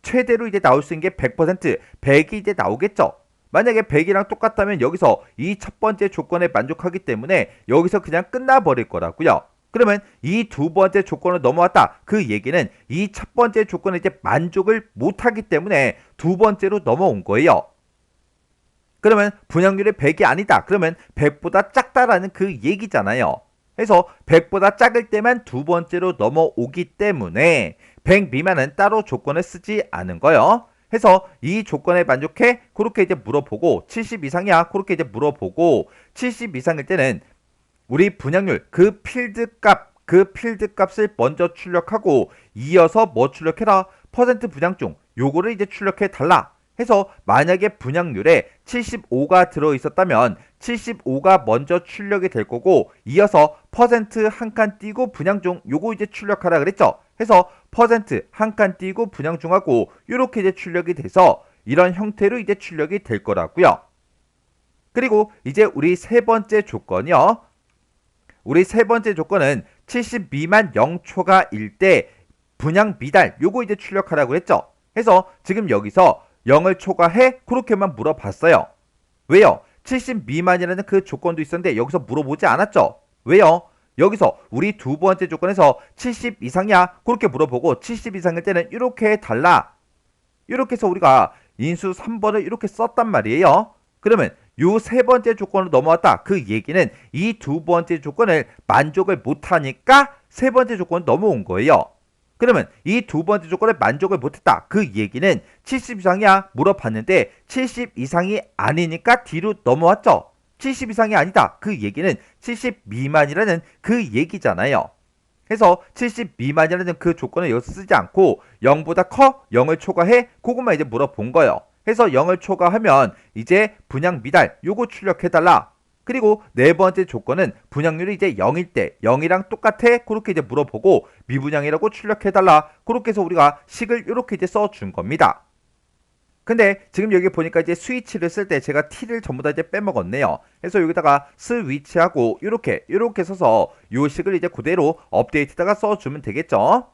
최대로 이제 나올 수 있는 게 100%, 100이 이제 나오겠죠. 만약에 100이랑 똑같다면 여기서 이 첫 번째 조건에 만족하기 때문에 여기서 그냥 끝나버릴 거라고요. 그러면 이 두 번째 조건을 넘어왔다. 그 얘기는 이 첫 번째 조건에 이제 만족을 못하기 때문에 두 번째로 넘어온 거예요. 그러면 분양률이 100이 아니다. 그러면 100보다 작다라는 그 얘기잖아요. 그래서 100보다 작을 때만 두 번째로 넘어오기 때문에 100 미만은 따로 조건을 쓰지 않은 거예요. 해서 이 조건에 만족해? 그렇게 이제 물어보고 70 이상이야? 그렇게 이제 물어보고 70 이상일 때는 우리 분양률 그 필드 값을 먼저 출력하고 이어서 뭐 출력해라? 퍼센트 분양중 요거를 이제 출력해 달라. 해서 만약에 분양률에 75가 들어있었다면 75가 먼저 출력이 될 거고 이어서 퍼센트 한 칸 띄고 분양중 요거 이제 출력하라 그랬죠. 해서 퍼센트 한 칸 띄고 분양중하고 이렇게 이제 출력이 돼서 이런 형태로 이제 출력이 될 거라고요. 그리고 이제 우리 세 번째 조건이요. 우리 세 번째 조건은 70 미만 0초가 일 때 분양 미달 요거 이제 출력하라고 했죠. 해서 지금 여기서 0을 초과해? 그렇게만 물어봤어요. 왜요? 70 미만이라는 그 조건도 있었는데 여기서 물어보지 않았죠. 왜요? 여기서 우리 두 번째 조건에서 70 이상이야 그렇게 물어보고 70 이상일 때는 이렇게 달라. 이렇게 해서 우리가 인수 3번을 이렇게 썼단 말이에요. 그러면 요 세 번째 조건으로 넘어왔다. 그 얘기는 이 두 번째 조건을 만족을 못하니까 세 번째 조건 넘어온 거예요. 그러면 이 두 번째 조건을 만족을 못했다. 그 얘기는 70 이상이야 물어봤는데 70 이상이 아니니까 뒤로 넘어왔죠. 70 이상이 아니다. 그 얘기는 70 미만이라는 그 얘기잖아요. 해서 70 미만이라는 그 조건을 여기서 쓰지 않고 0보다 커? 0을 초과해? 그것만 이제 물어본 거예요. 해서 0을 초과하면 이제 분양 미달 요거 출력해달라. 그리고 네 번째 조건은 분양률이 이제 0일 때 0이랑 똑같아? 그렇게 이제 물어보고 미분양이라고 출력해달라. 그렇게 해서 우리가 식을 이렇게 이제 써준 겁니다. 근데 지금 여기 보니까 이제 스위치를 쓸 때 제가 t를 전부 다 이제 빼먹었네요. 그래서 여기다가 스위치하고 이렇게 써서 요 식을 이제 그대로 업데이트다가 써주면 되겠죠.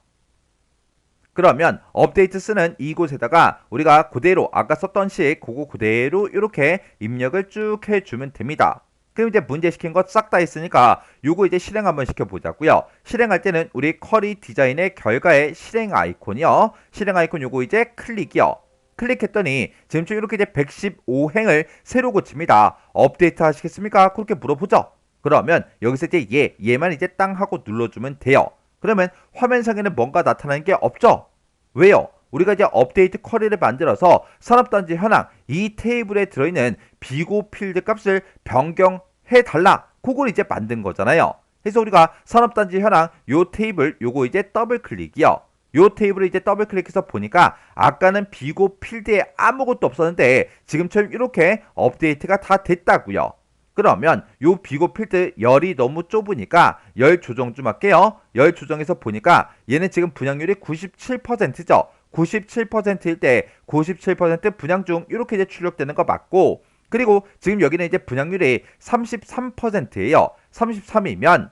그러면 업데이트 쓰는 이곳에다가 우리가 그대로 아까 썼던 식 그거 그대로 이렇게 입력을 쭉 해주면 됩니다. 그럼 이제 문제 시킨 거 싹 다 있으니까 요거 이제 실행 한번 시켜보자고요. 실행할 때는 우리 쿼리 디자인의 결과의 실행 아이콘이요. 실행 아이콘 요거 이제 클릭이요. 클릭했더니 지금쯤 이렇게 이제 115행을 새로 고칩니다. 업데이트 하시겠습니까? 그렇게 물어보죠. 그러면 여기서 이제 얘만 이제 땅 하고 눌러주면 돼요. 그러면 화면상에는 뭔가 나타나는 게 없죠? 왜요? 우리가 이제 업데이트 쿼리를 만들어서 산업단지 현황 이 테이블에 들어있는 비고 필드 값을 변경해달라. 그걸 이제 만든 거잖아요. 그래서 우리가 산업단지 현황 요 테이블 요거 이제 더블 클릭이요. 요 테이블을 이제 더블 클릭해서 보니까 아까는 비고 필드에 아무것도 없었는데 지금처럼 이렇게 업데이트가 다 됐다고요. 그러면 요 비고 필드 열이 너무 좁으니까 열 조정 좀 할게요. 열 조정해서 보니까 얘는 지금 분양률이 97%죠. 97%일 때 97% 분양 중 이렇게 이제 출력되는 거 맞고, 그리고 지금 여기는 이제 분양률이 33%예요. 33이면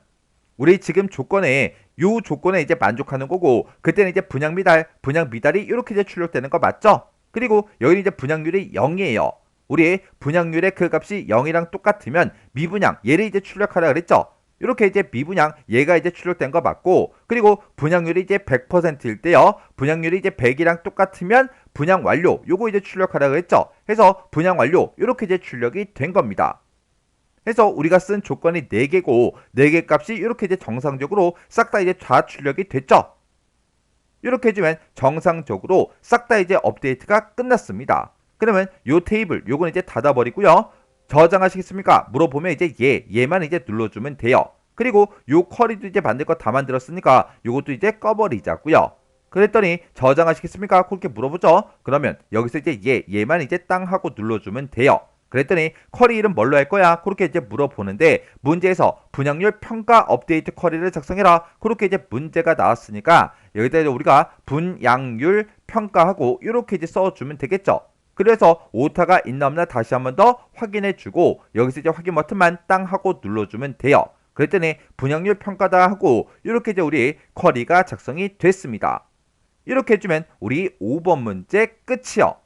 우리 지금 조건에 요 조건에 이제 만족하는 거고, 그때는 이제 분양 미달이 이렇게 이제 출력되는 거 맞죠? 그리고 여기는 이제 분양률이 0이에요. 우리 분양률의 그 값이 0이랑 똑같으면 미분양 얘를 이제 출력하라 그랬죠? 이렇게 이제 미분양 얘가 이제 출력된 거 맞고, 그리고 분양률이 이제 100%일 때요. 분양률이 이제 100이랑 똑같으면 분양 완료 요거 이제 출력하라 그랬죠? 해서 분양 완료 이렇게 이제 출력이 된 겁니다. 해서 우리가 쓴 조건이 4개고 4개 값이 이렇게 이제 정상적으로 싹 다 이제 다 출력이 됐죠. 이렇게 해주면 정상적으로 싹 다 이제 업데이트가 끝났습니다. 그러면 요 테이블 요건 이제 닫아버리고요. 저장하시겠습니까? 물어보면 이제 얘만 이제 눌러주면 돼요. 그리고 요 쿼리도 이제 만들 거 다 만들었으니까 요것도 이제 꺼버리자고요. 그랬더니 저장하시겠습니까? 그렇게 물어보죠. 그러면 여기서 이제 얘만 이제 땅 하고 눌러주면 돼요. 그랬더니 쿼리 이름 뭘로 할 거야? 그렇게 이제 물어보는데 문제에서 분양률 평가 업데이트 쿼리를 작성해라. 그렇게 이제 문제가 나왔으니까 여기다 이제 우리가 분양률 평가하고 이렇게 이제 써주면 되겠죠. 그래서 오타가 있나 없나 다시 한번 더 확인해 주고 여기서 이제 확인 버튼만 땅 하고 눌러주면 돼요. 그랬더니 분양률 평가다 하고 이렇게 이제 우리 쿼리가 작성이 됐습니다. 이렇게 해주면 우리 5번 문제 끝이요.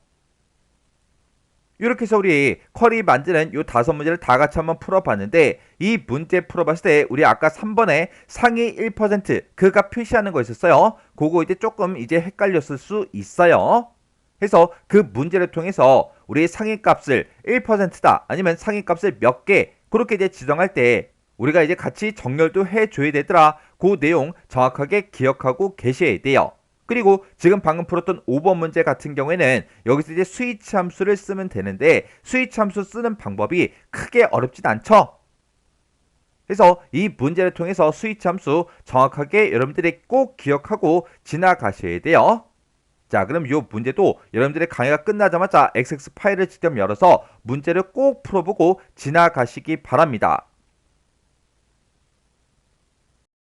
이렇게 해서 우리 쿼리 만드는 요 5문제를 다 같이 한번 풀어봤는데, 이 문제 풀어봤을 때 우리 아까 3번에 상위 1% 그 값 표시하는 거 있었어요. 그거 이제 조금 이제 헷갈렸을 수 있어요. 해서 그 문제를 통해서 우리 상위 값을 1%다 아니면 상위 값을 몇 개 그렇게 이제 지정할 때 우리가 이제 같이 정렬도 해줘야 되더라. 그 내용 정확하게 기억하고 계셔야 돼요. 그리고 지금 방금 풀었던 5번 문제 같은 경우에는 여기서 이제 스위치 함수를 쓰면 되는데 스위치 함수 쓰는 방법이 크게 어렵진 않죠. 그래서 이 문제를 통해서 스위치 함수 정확하게 여러분들이 꼭 기억하고 지나가셔야 돼요. 자, 그럼 이 문제도 여러분들의 강의가 끝나자마자 XX 파일을 직접 열어서 문제를 꼭 풀어보고 지나가시기 바랍니다.